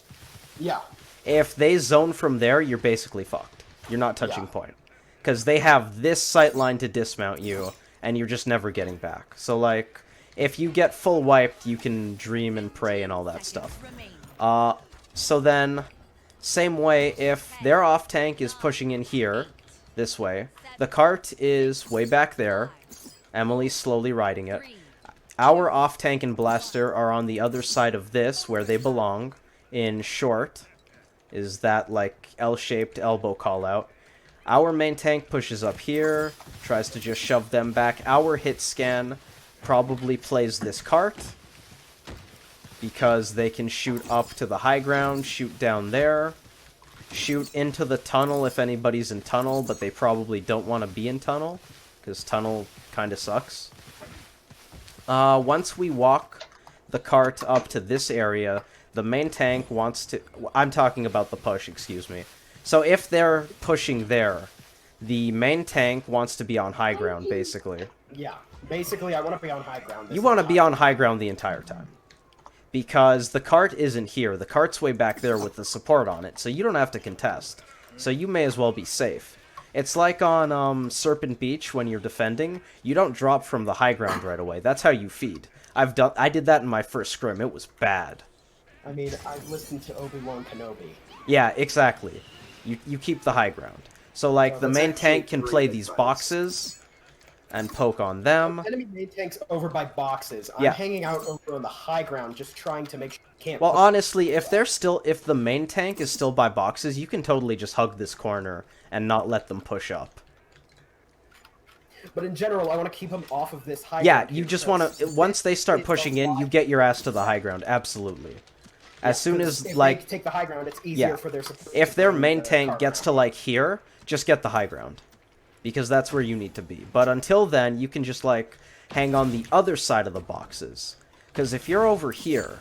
Yeah. If they zone from there, you're basically fucked. You're not touching point. Because they have this sight line to dismount you, and you're just never getting back. So, like, if you get full wiped, you can dream and pray and all that stuff. So then, same way, if their off-tank is pushing in here, this way, the cart is way back there, Emily's slowly riding it. Our off-tank and blaster are on the other side of this, where they belong, in short, is that, like, L-shaped elbow call-out. Our main tank pushes up here, tries to just shove them back. Our hit scan probably plays this cart, because they can shoot up to the high ground, shoot down there, shoot into the tunnel if anybody's in tunnel, but they probably don't want to be in tunnel, because tunnel kind of sucks. Once we walk the cart up to this area, the main tank wants to... I'm talking about the push, excuse me. So if they're pushing there, the main tank wants to be on high ground, basically. Yeah, basically I want to be on high ground. You want to be on high ground the entire time. Because the cart isn't here. The cart's way back there with the support on it, so you don't have to contest. So you may as well be safe. It's like on Serpent Beach when you're defending. You don't drop from the high ground right away. That's how you feed. I did that in my first scrim. It was bad. I mean, I've listened to Obi-Wan Kenobi. Yeah, exactly. You keep the high ground. So like the that's main actually tank can play great these advice. boxes and poke on them. Enemy main tanks over by boxes. I'm Yeah. hanging out over on the high ground, just trying to make sure you can't. Well, push- honestly, if the main tank is still by boxes, you can totally just hug this corner and not let them push up. But in general, I want to keep them off of this high Yeah, ground. you here, just because want to, once they start it's pushing a in, lot- you get your ass to the high ground, absolutely. As soon because as, if like, they take the high ground, it's easier yeah, for their support. if to their bring main the tank car gets to, around. like, here, just get the high ground. Because that's where you need to be. But until then, you can just, like, hang on the other side of the boxes. Because if you're over here,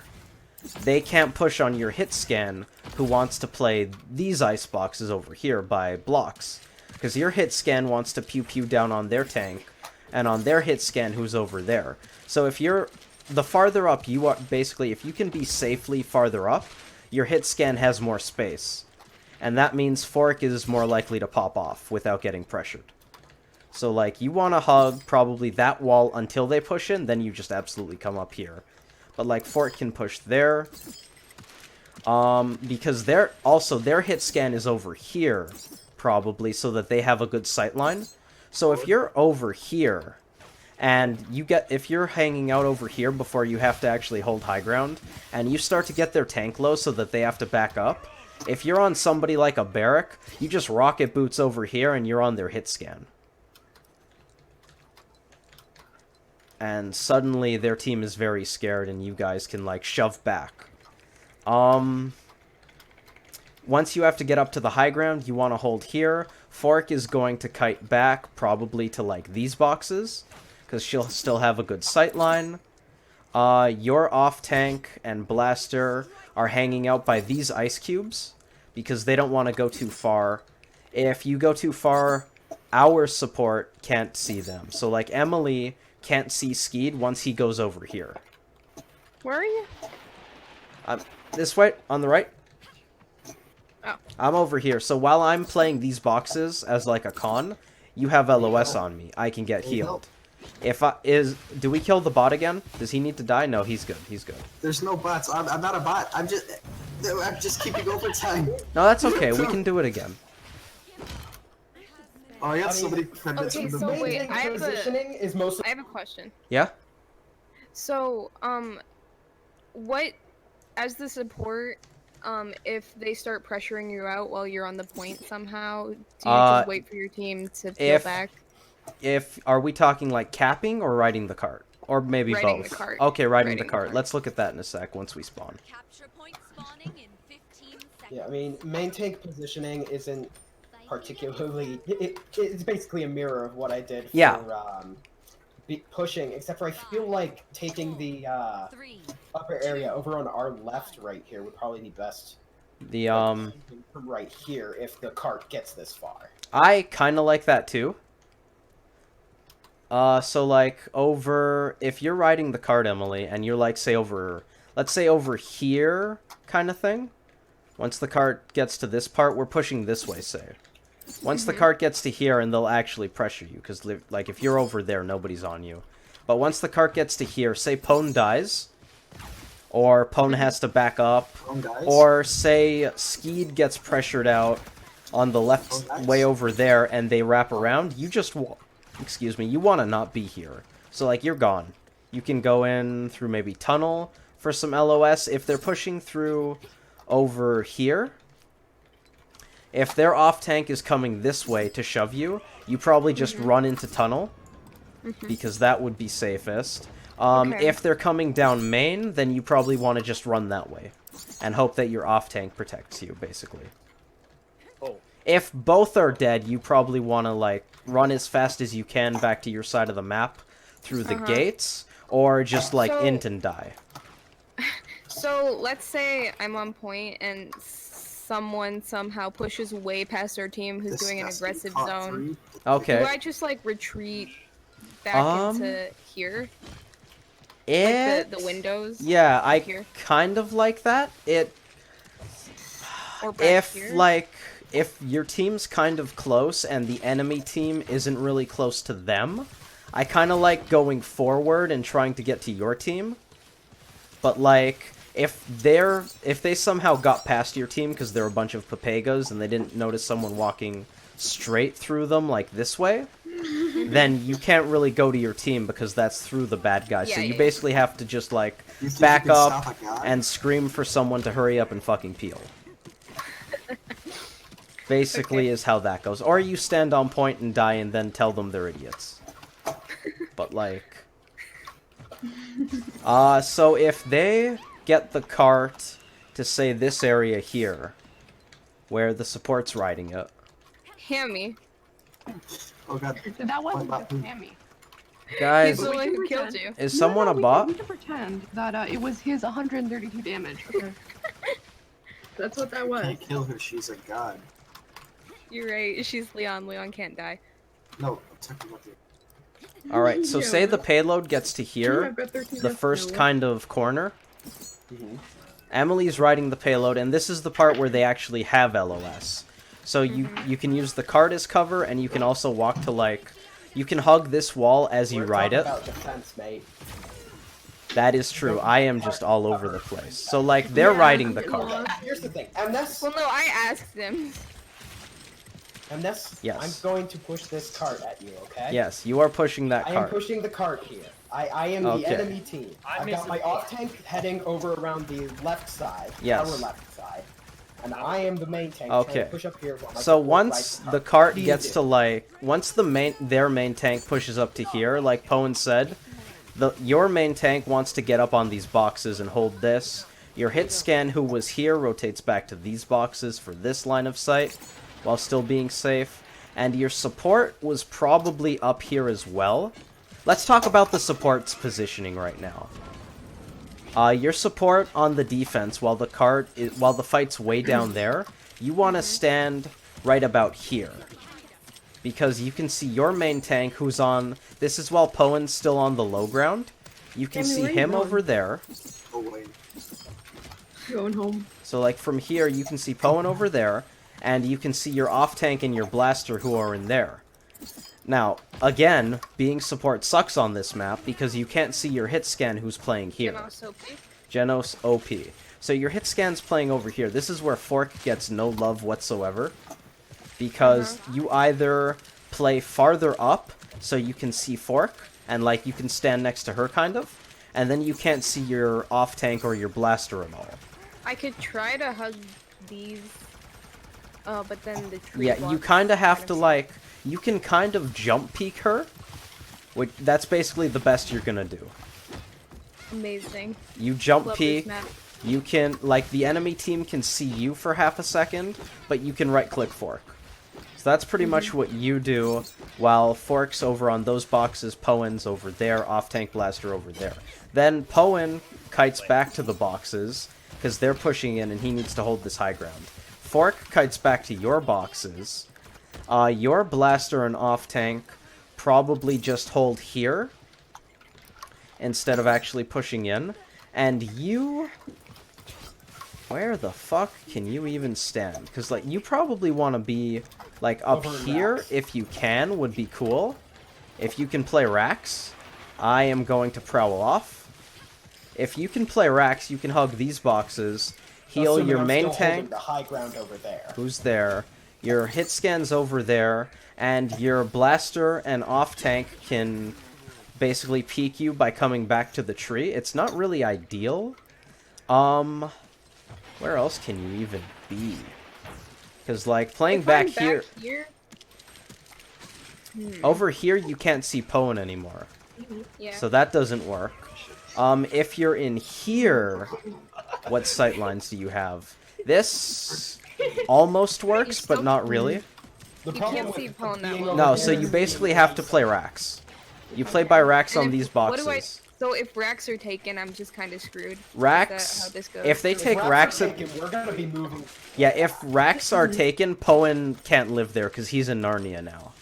they can't push on your hit scan who wants to play these ice boxes over here by blocks. Because your hit scan wants to pew-pew down on their tank, and on their hit scan who's over there. So if you're... the farther up you are... basically, if you can be safely farther up, your hit scan has more space. And that means Fork is more likely to pop off without getting pressured. So, like, you want to hug probably that wall until they push in, then you just absolutely come up here. But, like, Fork can push there. Because their hit scan is over here, probably, so that they have a good sight line. So if you're over here, and if you're hanging out over here before you have to actually hold high ground, and you start to get their tank low so that they have to back up, if you're on somebody like a barrack, you just rocket boots over here and you're on their hit scan. And suddenly their team is very scared and you guys can, like, shove back. Once you have to get up to the high ground, you want to hold here. Fork is going to kite back, probably to, like, these boxes, because she'll still have a good sight line. Your off-tank and Blaster are hanging out by these ice cubes, because they don't want to go too far. If you go too far, our support can't see them. So, like, Emily can't see Skeed once he goes over here. Where are you? This way, on the right. Oh. I'm over here. So while I'm playing these boxes as, like, a con, you have LOS on me. I can get healed. Do we kill the bot again? Does he need to die? No, he's good. He's good. There's no bots. I'm not a bot. I'm just keeping overtime. No, that's okay. We can do it again. Oh, I got I so many mean, credits okay, from the so main wait, tank. I have a- positioning is mostly. I have a question. Yeah? So, what, as the support, if they start pressuring you out while you're on the point somehow, do you just wait for your team to peel back? Are we talking, like, capping or riding the cart? Or maybe Riding both? the cart. Okay, riding the Riding the cart. cart. Let's look at that in a sec once we spawn. Capture point spawning in 15 seconds. Yeah, I mean, main tank positioning isn't particularly. It's basically a mirror of what I did for Yeah. pushing, except for I feel like taking the 3, upper area over on our left right here would probably be best. The, From right here if the cart gets this far. I kind of like that too. So, like, if you're riding the cart, Emily, and you're, like, let's say over here, kind of thing. Once the cart gets to this part, we're pushing this way, say. Once the cart gets to here, and they'll actually pressure you, because, like, if you're over there, nobody's on you. But once the cart gets to here, say Pone dies, or Pone has to back up, or say Skeed gets pressured out on the left way over there, and they wrap around, you just you want to not be here. So, like, you're gone. You can go in through maybe tunnel for some LOS. If they're pushing through over here, if their off-tank is coming this way to shove you, you probably just run into tunnel, because that would be safest. Okay. If they're coming down main, then you probably want to just run that way, and hope that your off-tank protects you, basically. Oh. If both are dead, you probably want to, like, run as fast as you can back to your side of the map through the gates, or just, like, So- int and die. So, let's say I'm on point and someone somehow pushes way past our team who's doing an aggressive zone. Okay. Do I just, like, retreat back into here? It... Like the windows? Yeah, I here? kind of like that. Or back here? if your team's kind of close and the enemy team isn't really close to them, I kind of like going forward and trying to get to your team. But like, if they somehow got past your team because they're a bunch of Papagas and they didn't notice someone walking straight through them like this way, then you can't really go to your team because that's through the bad guy. So you basically have to just like You think back you can up stop a guy? and scream for someone to hurry up and fucking peel. Basically is how that goes. Or you stand on point and die and then tell them they're idiots. But like... so if they get the cart to, say, this area here, where the support's riding it... Hammy. Oh god. That wasn't What just Sammy. Guys, He's the we one can who killed pretend. you. is someone a bot? We can pretend that it was his 132 damage. Okay. That's what that was. Can't kill her, she's a god. You're right. She's Leon. Leon can't die. No, I'm talking about the... Alright, so Yeah, say the payload gets to here, I've got 13 the left first now. kind of corner. Mhm. Emily's riding the payload, and this is the part where they actually have LOS. So you can use the cart as cover, and you can also walk to, like... You can hug this wall as you We're ride talking it. about defense, mate. That is true. I am just all over the place. So, like, they're riding the cart. Okay, here's the thing. Amnes, Well, no, I asked him. Amnes, Yes. I'm going to push this cart at you, okay? Yes, you are pushing that I am cart. pushing the cart here. I am Okay. the enemy team. I've got my off tank heading over around the left side, Yes. our left side, and I am the main tank. Okay. Trying to push up here while my So support once rides the up. cart Easy. gets to, like, once their main tank pushes up to here, like Poen said, your main tank wants to get up on these boxes and hold this. Your hit scan, who was here, rotates back to these boxes for this line of sight, while still being safe. And your support was probably up here as well. Let's talk about the support's positioning right now. Your support on the defense, while the fight's way down there, you want to stand right about here. Because you can see your main tank, who's on... This is while Poen's still on the low ground. You can Sammy, see where you him going? over there. Oh wait. Going home. So, like, from here, you can see Poen over there, and you can see your off-tank and your blaster who are in there. Now, again, being support sucks on this map, because you can't see your hit scan who's playing here. Genos OP. So your hit scan's playing over here. This is where Fork gets no love whatsoever, because you either play farther up, so you can see Fork, and, like, you can stand next to her, kind of, and then you can't see your off-tank or your blaster at all. I could try to hug these, but then the tree. Yeah, you kind of have to, like, you can kind of jump peek her, which that's basically the best you're gonna do. Amazing. You jump Love peek, this map. you can, like, the enemy team can see you for half a second, but you can right-click Fork. So that's pretty much what you do, while Fork's over on those boxes, Poen's over there, off-tank blaster over there. Then Poen kites back to the boxes, because they're pushing in and he needs to hold this high ground. Fork kites back to your boxes. Your blaster and off-tank probably just hold here, instead of actually pushing in. And you... Where the fuck can you even stand? Because, like, you probably want to be, like, up Over here, racks. if you can, would be cool. If you can play racks, I am going to prowl off. If you can play racks, you can hug these boxes, heal Assuming your I'm main still holding tank, the high ground over there. who's there, your hit scan's over there, and your blaster and off-tank can basically peek you by coming back to the tree. It's not really ideal. Where else can you even be? Because, like, playing If back I'm here... here. Over here, you can't see Poen anymore. Yeah. So that doesn't work. If you're in here, what sight lines do you have? This almost works, but not really. The You problem can't with see Paul in that being well. over No, here so you is basically being have to right play side. racks. You play by racks And on if- these what do boxes. So if racks are taken, I'm just kind of screwed. Is that Racks, how this goes? if they If take racks racks... are taken, we're gonna be moving. Yeah, if racks are taken, Poen can't live there because he's in Narnia now.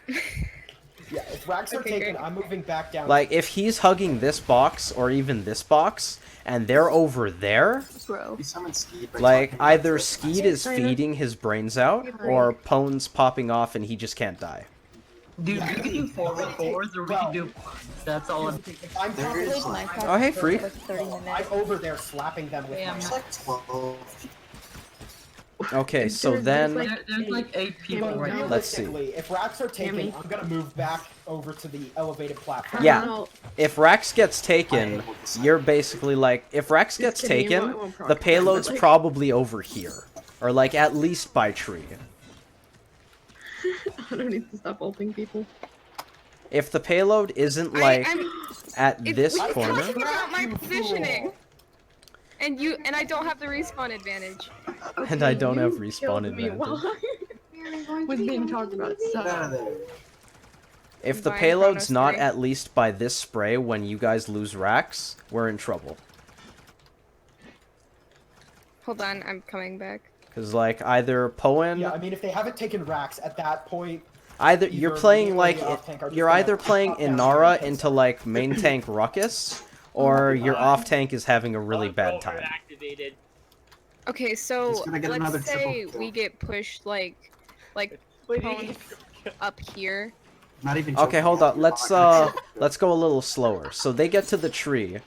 Yeah, if racks are Okay, taken, great. I'm moving back down. Like, if he's hugging this box, or even this box, and they're over there, Bro. We summoned Skeet by like, talking about either this. Skeet is feeding his brains out, or Pone's popping off and he just can't die. Dude, we could do forward fours, or we could do. That's all. If I'm There talking is to like- Oh, hey, Free. I'm over there slapping them with Yeah, my There's like 12. Okay, so then... There's like 8 people But right now. Let's see. realistically, if racks are taken, Tammy. I'm gonna move back over to the elevated platform. Yeah. No, If Rax gets taken, you're basically like... If Rax gets kidding, it taken, won't proc the them, payload's but, like- probably over here. Or, like, at least by tree. I don't need to stop ulting people. If the payload isn't, like, I'm at it's, this we're corner... talking about my You positioning. And I don't have the respawn advantage. And I don't have You respawn killed me advantage. while I was being talked about. Get out of there. If the Vine payload's Chrono not spray. at least by this spray when you guys lose Rax, we're in trouble. Hold on, I'm coming back. Because, like, either Poen... Yeah, I mean, if they haven't taken racks at that point, Either you're Either playing me or like the off tank are just you're gonna either playing pop down Inara and kill into like main tank Ruckus, or your off tank is having a really bad time. Activated. Okay, so He's gonna get another let's say triple kill. we get pushed like Pwn up here. Not even Okay, joking, hold half on. your Let's bot- let's go a little slower. So they get to the tree,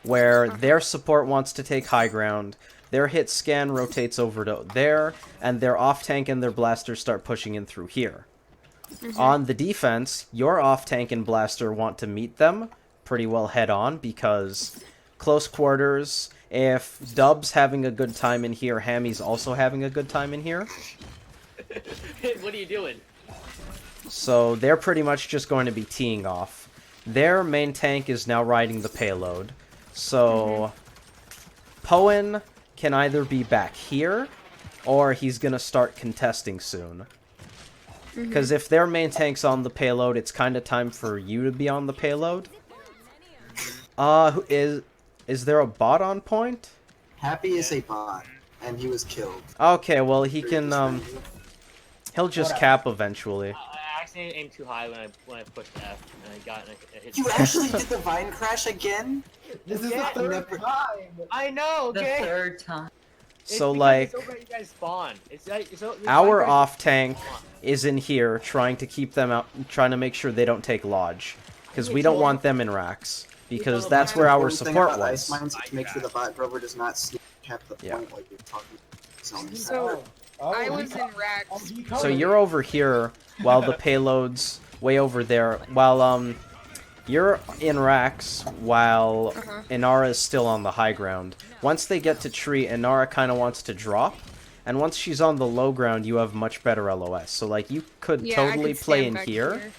where their support wants to take high ground. Their hit scan rotates over to there, and their off tank and their blasters start pushing in through here. On the defense, your off tank and blaster want to meet them pretty well head on because close quarters. If Dub's having a good time in here, Hammy's also having a good time in here. What are you doing? So they're pretty much just going to be teeing off. Their main tank is now riding the payload. So Poen can either be back here, or he's going to start contesting soon. Because if their main tank's on the payload, it's kind of time for you to be on the payload. Is there a bot on point? Happy is a bot, and he was killed. Okay, well he can he'll just cap eventually. I accidentally aimed too high when I pushed F and I got a hit. You actually did the vine crash again? this is Yeah, the third never- time. I know. The Okay. third time. It's So because like it's so bad you guys spawn. It's like so. our off tank is in here trying to keep them out, trying to make sure they don't take lodge, because we don't want them in racks, because that's where our Important thing support about Ice was. Mines is to make sure the bot rover does not sneak cap the Yeah. point like you're talking about. So Oh, I he was co- in racks. oh, he So covered you're it. over here while the payload's way over there, while you're in racks while Inara is still on the high ground. Once they get to tree, Inara kind of wants to drop, and once she's on the low ground, you have much better LOS. So like you could Yeah, I totally could play stand in back here.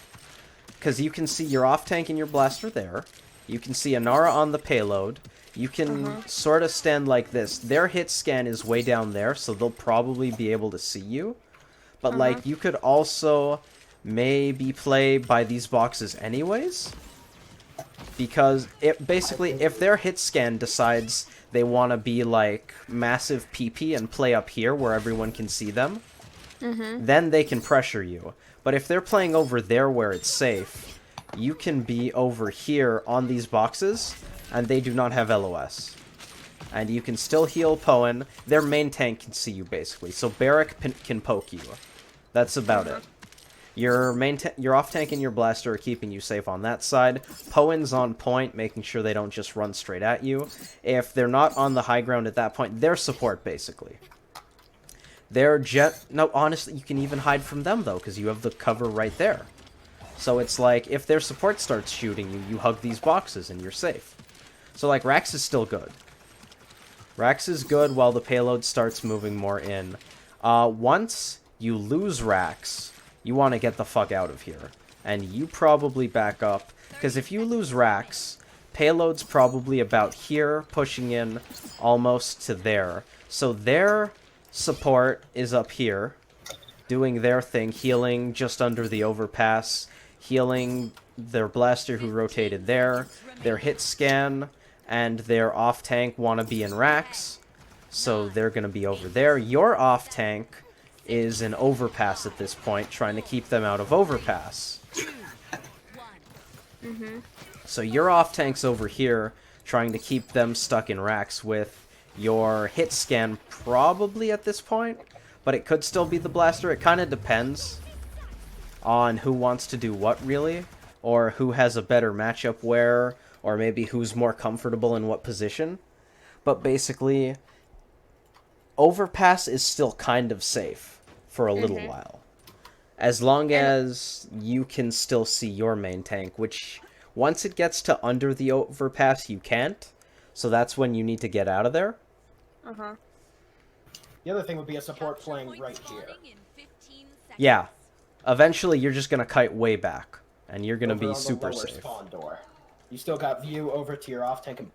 Because you can see your off tank and your blaster there. You can see Inara on the payload. You can sort of stand like this. Their hit scan is way down there, so they'll probably be able to see you. But like, you could also maybe play by these boxes anyways. Because it basically, if their hit scan decides they want to be like massive PP and play up here where everyone can see them, then they can pressure you. But if they're playing over there where it's safe, you can be over here on these boxes, and they do not have LOS. And you can still heal Poen. Their main tank can see you, basically. So Barrack can poke you. That's about it. Your your off tank and your blaster are keeping you safe on that side. Poen's on point, making sure they don't just run straight at you. If they're not on the high ground at that point, they're support, basically. Their jet... No, honestly, you can even hide from them, though, because you have the cover right there. So it's like, if their support starts shooting you, you hug these boxes and you're safe. So, like, Rax is still good. Rax is good while the payload starts moving more in. Once you lose Rax, you want to get the fuck out of here. And you probably back up, because if you lose Rax, payload's probably about here, pushing in almost to there. So their support is up here, doing their thing, healing just under the overpass, healing their blaster who rotated there, their hit scan, and their off tank want to be in racks, so they're going to be over there. Your off tank is in overpass at this point, trying to keep them out of overpass. So your off tank's over here, trying to keep them stuck in racks with your hit scan probably at this point, but it could still be the blaster. It kind of depends on who wants to do what, really, or who has a better matchup where, or maybe who's more comfortable in what position. But basically, overpass is still kind of safe for a little while. As long as you can still see your main tank, which once it gets to under the overpass, you can't. So that's when you need to get out of there. Uh-huh. The other thing would be a support playing right here. Yeah. Eventually, you're just going to kite way back, and you're going to Over be on the super lower safe. spawn door. You still got view over to your off tank and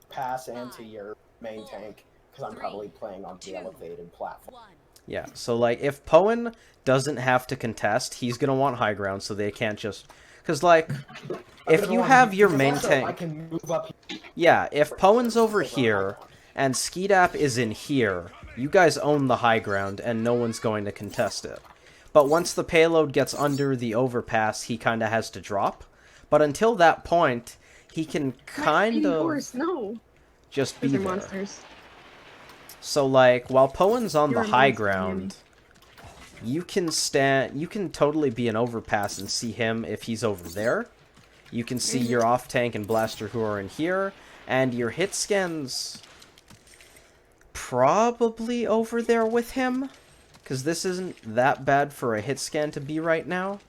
pass and to your main tank, because I'm probably playing on the elevated platform. Yeah, so, like, if Poen doesn't have to contest, he's going to want high ground, so they can't just... Because, like, if you have your main tank... I can move up here. Yeah, if Poen's over here, and Skeedap is in here, you guys own the high ground, and no one's going to contest it. But once the payload gets under the overpass, he kind of has to drop. But until that point, he can kind of No. just be These are there. monsters. So, like, while Poen's on You're the a high monster, ground, you can totally be an overpass and see him if he's over there. You can see your off-tank and blaster who are in here, and your hit scan's probably over there with him, because this isn't that bad for a hit scan to be right now.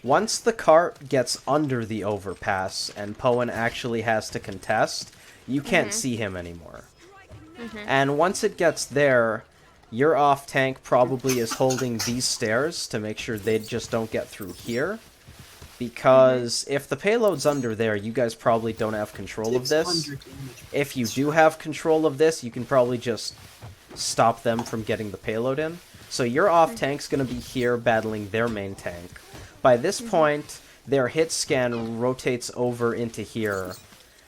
Once the cart gets under the overpass and Poen actually has to contest, you can't see him anymore. And once it gets there, your off-tank probably is holding these stairs to make sure they just don't get through here. Because if the payload's under there, you guys probably don't have control of this. If you do have control of this, you can probably just stop them from getting the payload in. So your off-tank's going to be here battling their main tank. By this point, their hit scan rotates over into here,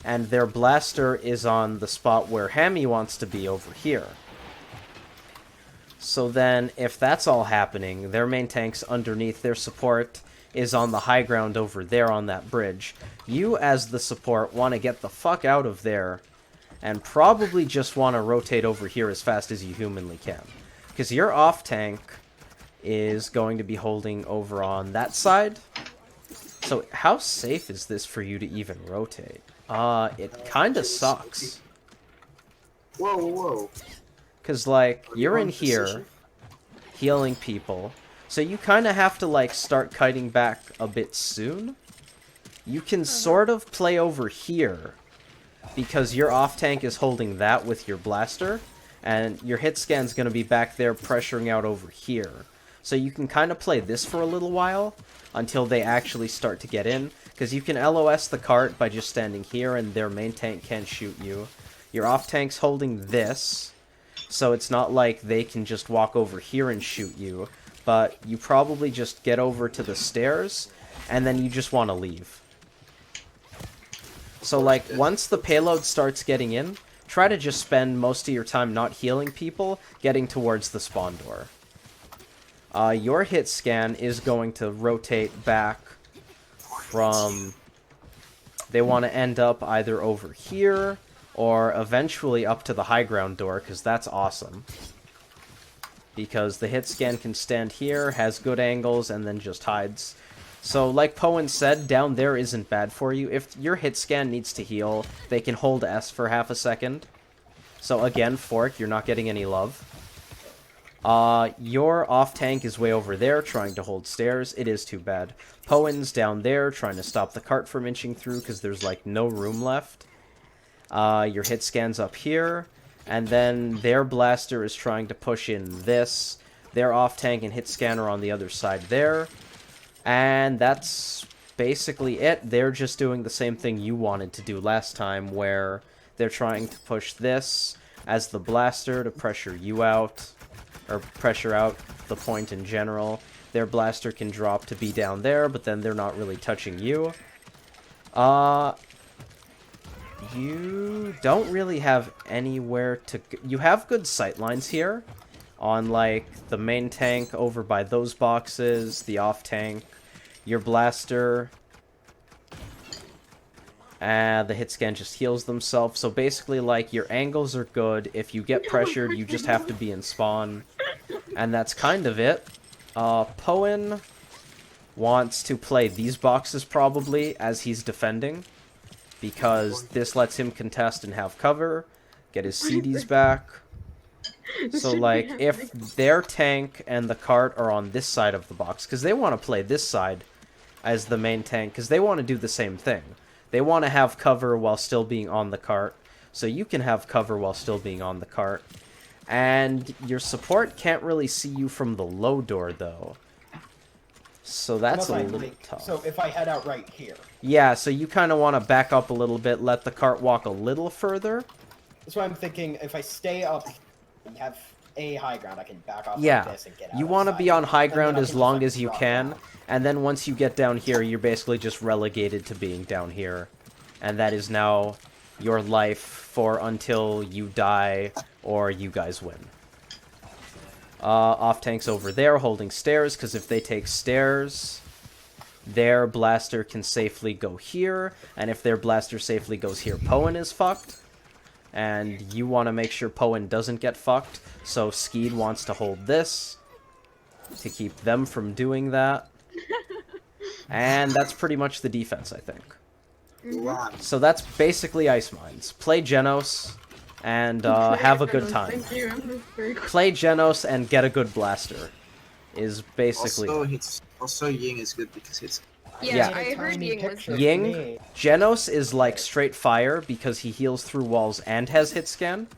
and their blaster is on the spot where Hammy wants to be over here. So then, if that's all happening, their main tank's underneath, their support is on the high ground over there on that bridge. You, as the support, want to get the fuck out of there, and probably just want to rotate over here as fast as you humanly can. Because your off-tank is going to be holding over on that side. So how safe is this for you to even rotate? It kind of sucks. Whoa, whoa. Because, like, you're in here healing people. So you kind of have to, like, start kiting back a bit soon. You can sort of play over here because your off-tank is holding that with your blaster, and your hit scan's going to be back there pressuring out over here. So you can kind of play this for a little while until they actually start to get in, because you can LOS the cart by just standing here and their main tank can't shoot you. Your off-tank's holding this, so it's not like they can just walk over here and shoot you, but you probably just get over to the stairs, and then you just want to leave. So, like, once the payload starts getting in, try to just spend most of your time not healing people, getting towards the spawn door. Your hit scan is going to rotate back from... They want to end up either over here, or eventually up to the high ground door, because that's awesome. Because the hit scan can stand here, has good angles, and then just hides. So, like Poen said, down there isn't bad for you. If your hit scan needs to heal, they can hold S for half a second. So again, Fork, you're not getting any love. Your off-tank is way over there, trying to hold stairs. It is too bad. Poen's down there, trying to stop the cart from inching through, because there's, like, no room left. Your hit scan's up here. And then their blaster is trying to push in this. Their off-tank and hit scan are on the other side there. And that's basically it. They're just doing the same thing you wanted to do last time, where they're trying to push this as the blaster to pressure you out, or pressure out the point in general. Their blaster can drop to be down there, but then they're not really touching you. You don't really have anywhere to... You have good sightlines here on, like, the main tank over by those boxes, the off-tank, your blaster The hit scan just heals themselves. So basically, like, your angles are good. If you get pressured, you just have to be in spawn. And that's kind of it. Poen wants to play these boxes probably as he's defending, because this lets him contest and have cover, get his CDs back. So, like, if their tank and the cart are on this side of the box, because they want to play this side as the main tank, because they want to do the same thing. They want to have cover while still being on the cart, so you can have cover while still being on the cart. And your support can't really see you from the low door, though. So that's a little tough. So if I head out right here. Yeah, so you kind of want to back up a little bit, let the cart walk a little further. That's why I'm thinking if I stay up and have a high ground, I can back off Yeah, like this and get out you want to outside. be on high And then ground I as can long just, as you drop can, down. and then once you get down here, you're basically just relegated to being down here. And that is now your life for until you die or you guys win. Off tank's over there holding stairs, because if they take stairs, their blaster can safely go here, and if their blaster safely goes here, Poen is fucked. And you want to make sure Poen doesn't get fucked, so Skeed wants to hold this to keep them from doing that. And that's pretty much the defense, I think. So that's basically Ice Mines. Play Genos and have a good time. Thank you. That was very cool. Play Genos and get a good blaster is basically... Also Ying is good because it's... Yeah. I heard Tiny Ying was picture. Ying, Genos is like straight fire because he heals through walls and has hit scan.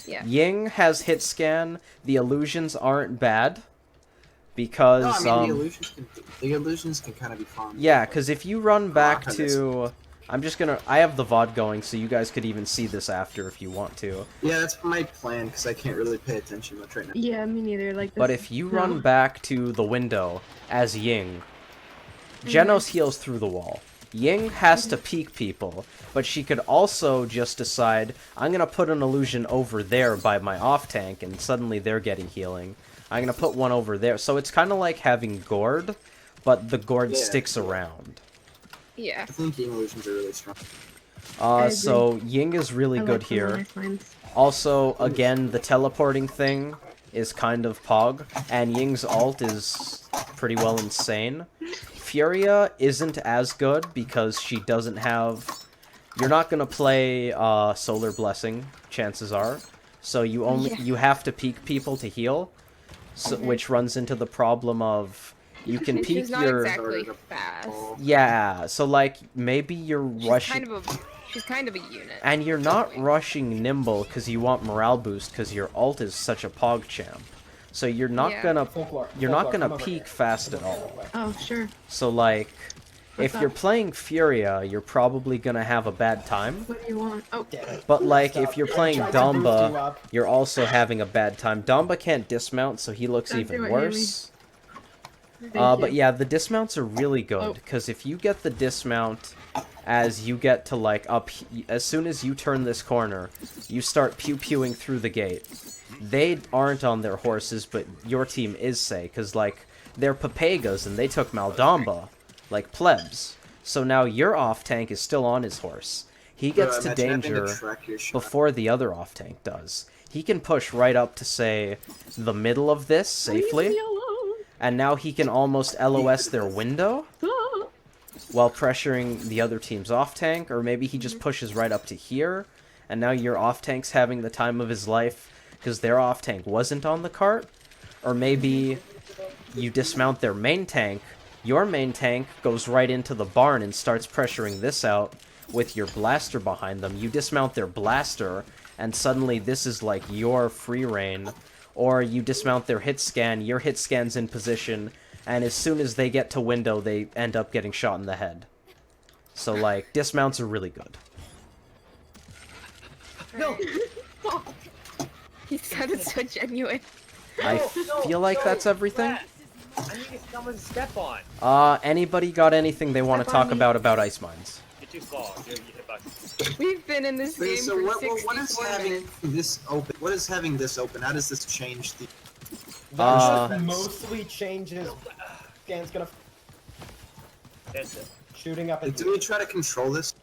Yeah. Ying has hit scan. The illusions aren't bad because No, I mean, the illusions can kind of be fun. yeah, because if you run back to... I have the VOD going, so you guys could even see this after if you want to. Yeah, that's my plan, because I can't really pay attention much right now. Yeah, me neither. Like, But this- if you no. run back to the window as Ying, Genos heals through the wall. Ying has to peek people, but she could also just decide, I'm going to put an illusion over there by my off-tank, and suddenly they're getting healing. I'm going to put one over there. So it's kind of like having Gourd, but the Gourd sticks around. Yeah. I think Ying illusions are really strong. So Ying is really I good like the here. Nice lines. Also, again, the teleporting thing is kind of pog, and Ying's ult is pretty well insane. Furia isn't as good because she doesn't have... You're not gonna play Solar Blessing, chances are. So you have to peek people to heal, so, which runs into the problem of you can peek She's not your... exactly fast. Yeah, so like maybe you're rushing... She's kind of a unit. And you're not rushing Nimble because you want morale boost because your ult is such a pog champ. So you're not gonna peek fast at all. Oh, sure. So like, if What's you're up? playing Furia, you're probably gonna have a bad time. What do you want? Oh, But like, if you're playing Tried to boost you Damba, up. you're also having a bad time. Damba can't dismount, so he looks Don't even do it, worse. thank But you. yeah, the dismounts are really good Oh. because if you get the dismount as you get to like as soon as you turn this corner, you start pew-pewing through the gate. They aren't on their horses, but your team is, say, because like they're Papagas and they took Maldamba, like plebs. So now your off tank is still on his horse. He gets to Imagine having to danger track your shot. before the other off tank does. He can push right up to say the middle of this Leave safely. me alone. And now he can almost LOS their window Ah. while pressuring the other team's off-tank, or maybe he just pushes right up to here, and now your off-tank's having the time of his life because their off-tank wasn't on the cart, or maybe you dismount their main tank, your main tank goes right into the barn and starts pressuring this out with your blaster behind them. You dismount their blaster, and suddenly this is like your free reign. Or you dismount their hit scan, your hit scan's in position, and as soon as they get to window, they end up getting shot in the head. So, like, dismounts are really good. No! He sounded so genuine. I feel like that's everything. I need someone to step on. Anybody got anything they want to talk about Ice Mines? You're too small. You hit buttons. We've been in this game So for what is 64 having minutes. this open? What is having this open? How does this change the? That mostly changes. Scan's gonna That's it. shooting up and Do we try to control this?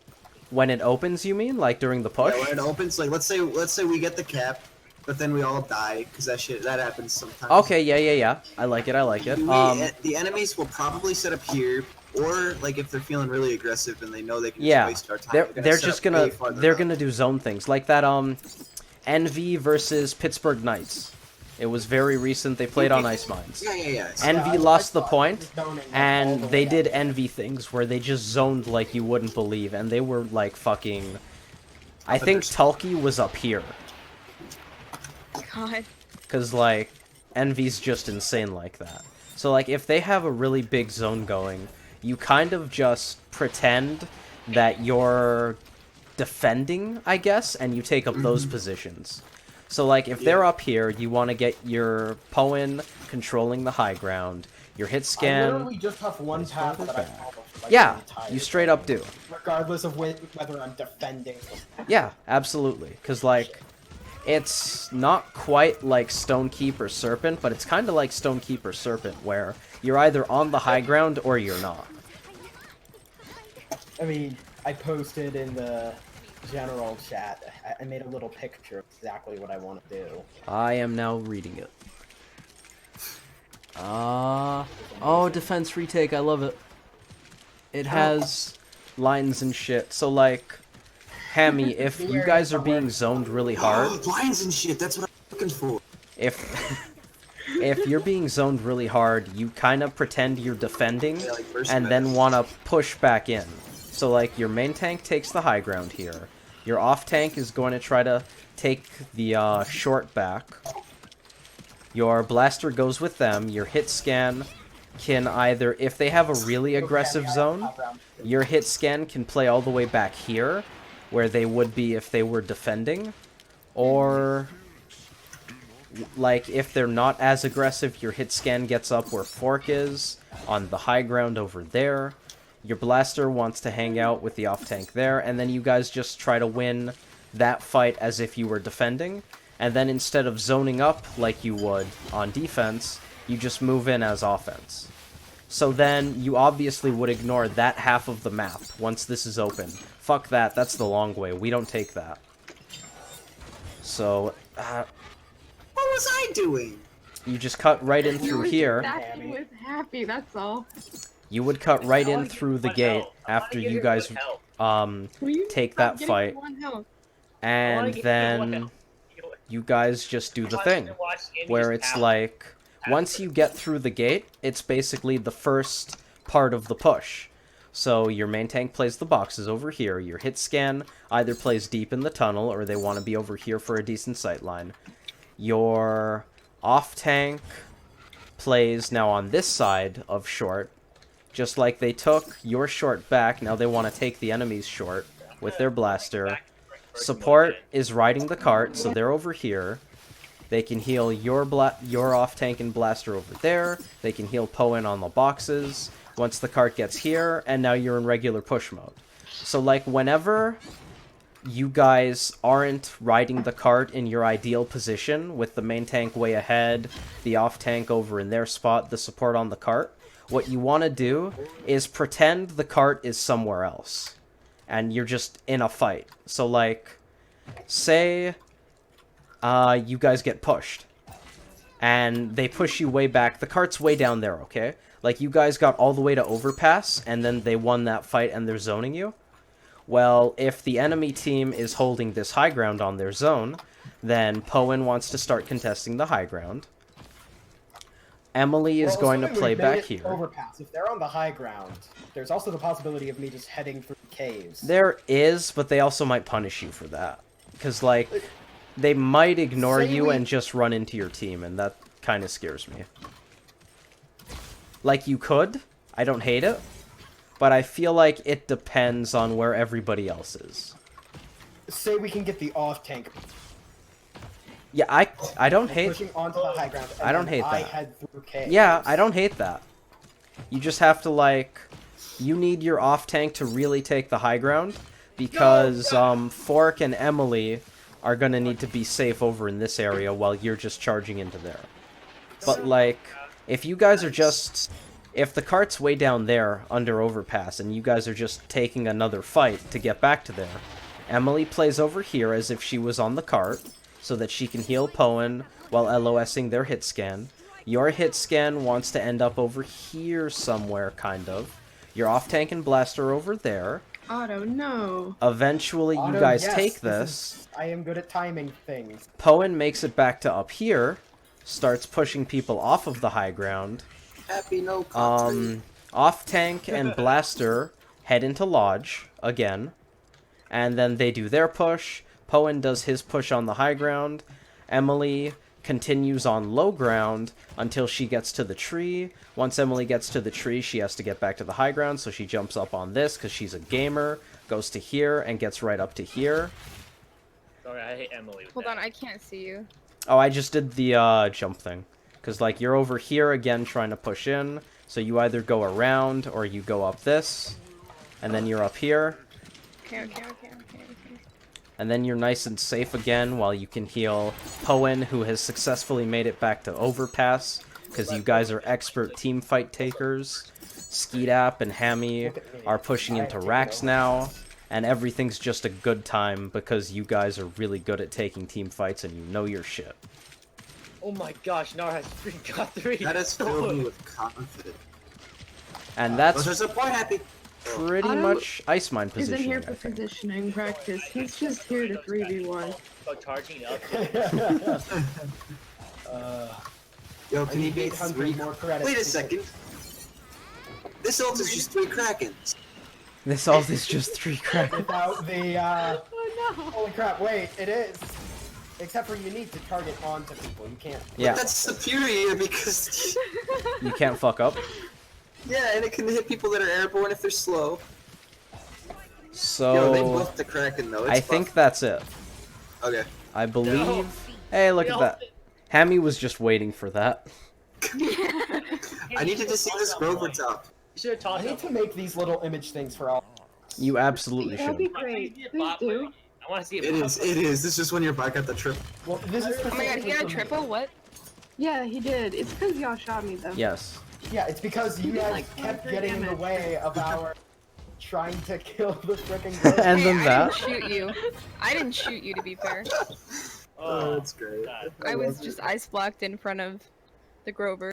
When it opens, you mean? Like during the push? Yeah, when it opens, like let's say we get the cap, but then we all die because that happens sometimes. Okay, yeah. I like it. The enemies will probably set up here, or like if they're feeling really aggressive and they know they can just waste our time. they're gonna do zone things like that. Envy versus Pittsburgh Knights. It was very recent. They played on Ice Mines. Yeah. Envy lost the point, and they did Envy things where they just zoned like you wouldn't believe, and they were like fucking. I think Tulky was up here. God. Cause like Envy's just insane like that. So like if they have a really big zone going, you kind of just pretend that you're defending, I guess, and you take up those positions. So like if they're up here, you want to get your Poen controlling the high ground, your hit scan. I literally just have one path that I follow. Like, yeah, you straight up do. Regardless of whether I'm defending. Yeah, absolutely. Because like it's not quite like Stonekeep or Serpent, but it's kind of like Stonekeep or Serpent, where you're either on the high ground or you're not. I mean, I posted in the general chat, I made a little picture of exactly what I want to do. I am now reading it. Oh, defense retake, I love it. It has lines and shit, so like, Hammy, if you guys are being zoned really hard... lines and shit, that's what I'm looking for! If you're being zoned really hard, you kind of pretend you're defending, and then want to push back in. So like, your main tank takes the high ground here. Your off tank is going to try to take the short back. Your blaster goes with them. Your hit scan can either, if they have a really aggressive zone, your hit scan can play all the way back here, where they would be if they were defending. Or, like, if they're not as aggressive, your hit scan gets up where Fork is, on the high ground over there. Your blaster wants to hang out with the off-tank there, and then you guys just try to win that fight as if you were defending, and then instead of zoning up like you would on defense, you just move in as offense. So then, you obviously would ignore that half of the map once this is open. Fuck that, that's the long way, we don't take that. So, what was I doing? You just cut right in through here. That was happy, that's all. You would cut right in through the gate after you guys take that fight, and then you guys just do the thing, where it's like, once you get through the gate, it's basically the first part of the push. So your main tank plays the boxes over here, your hit scan either plays deep in the tunnel, or they want to be over here for a decent sightline. Your off tank plays now on this side of short. Just like they took your short back, now they want to take the enemy's short with their blaster. Support is riding the cart, so they're over here. They can heal your off-tank and blaster over there. They can heal Poen on the boxes once the cart gets here, and now you're in regular push mode. So, like, whenever you guys aren't riding the cart in your ideal position, with the main tank way ahead, the off-tank over in their spot, the support on the cart, what you want to do is pretend the cart is somewhere else. And you're just in a fight. So, like, say you guys get pushed. And they push you way back. The cart's way down there, okay? Like, you guys got all the way to overpass, and then they won that fight and they're zoning you. Well, if the enemy team is holding this high ground on their zone, then Poen wants to start contesting the high ground. Emily is going to play back here. Overpass. If they're on the high ground, there's also the possibility of me just heading through caves. There is, but they also might punish you for that. Because, like, they might ignore you and just run into your team, and that kind of scares me. Like, you could. I don't hate it. But I feel like it depends on where everybody else is. Say we can get the off-tank. Yeah, I don't hate... Pushing onto the high ground, I don't hate that. head through caves. Yeah, I don't hate that. You just have to, like... You need your off-tank to really take the high ground, because Fork and Emily are gonna need to be safe over in this area while you're just charging into there. But, like, if you guys are just... if the cart's way down there under overpass and you guys are just taking another fight to get back to there, Emily plays over here as if she was on the cart so that she can heal Poen while LOSing their hit scan. Your hit scan wants to end up over here somewhere, kind of. Your off-tank and blaster over there. Otto, no. Eventually, you Otto, guys yes, take this. I am good at timing things. Poen makes it back to up here, starts pushing people off of the high ground. Happy no country. Off-tank and blaster head into Lodge again. And then they do their push. Poen does his push on the high ground. Emily continues on low ground until she gets to the tree. Once Emily gets to the tree, she has to get back to the high ground, so she jumps up on this because she's a gamer, goes to here, and gets right up to here. Sorry, I hate Emily with Hold that. on, I can't see you. Oh, I just did the jump thing. Because, like, you're over here again trying to push in, so you either go around or you go up this, and then you're up here. Okay. And then you're nice and safe again while you can heal Poen, who has successfully made it back to overpass, because you guys are expert team fight takers. Skeetap and Hammy are pushing into racks now, and everything's just a good time because you guys are really good at taking team fights and you know your shit. Oh my gosh, Nar has freaking got 3. That has filled me with confidence. And that's There's a point, Happy. pretty Otto much Ice Mine Isn't positioning, here I for think. positioning practice. He's just here to 3v1. Go charging up. Yo, I can you need beat 800 3? more credits. Wait a second. This ult is just 3 Krakens. This ult is just 3 crack. Without the, Holy crap, wait, it is. Except for you need to target onto people, you can't. Yeah, That's superior because... you can't fuck up. yeah, and it can hit people that are airborne if they're slow. So, Yo, they buffed the Kraken though. It's I think buffed. that's it. Okay. I believe... Hey, look at that. Hammy was just waiting for that. I needed to see this Grover top. You should have I tossed need up. to make these little image things for all. You absolutely That'd be should. great. Please do. I want to see it. It is, it is. This is just when you're back at the trip. Well, this is Oh my god, he got a specifically for me. triple? What? Yeah, he did. It's because y'all shot me though. Yes. Yeah, it's because you did, guys like, kept 23 getting in the damage. way of our trying to kill the frickin' ghost. And Hey, then I that. didn't shoot you. I didn't shoot you, to be fair. Oh, that's great. God. I was just ice blocked in front of the Grover.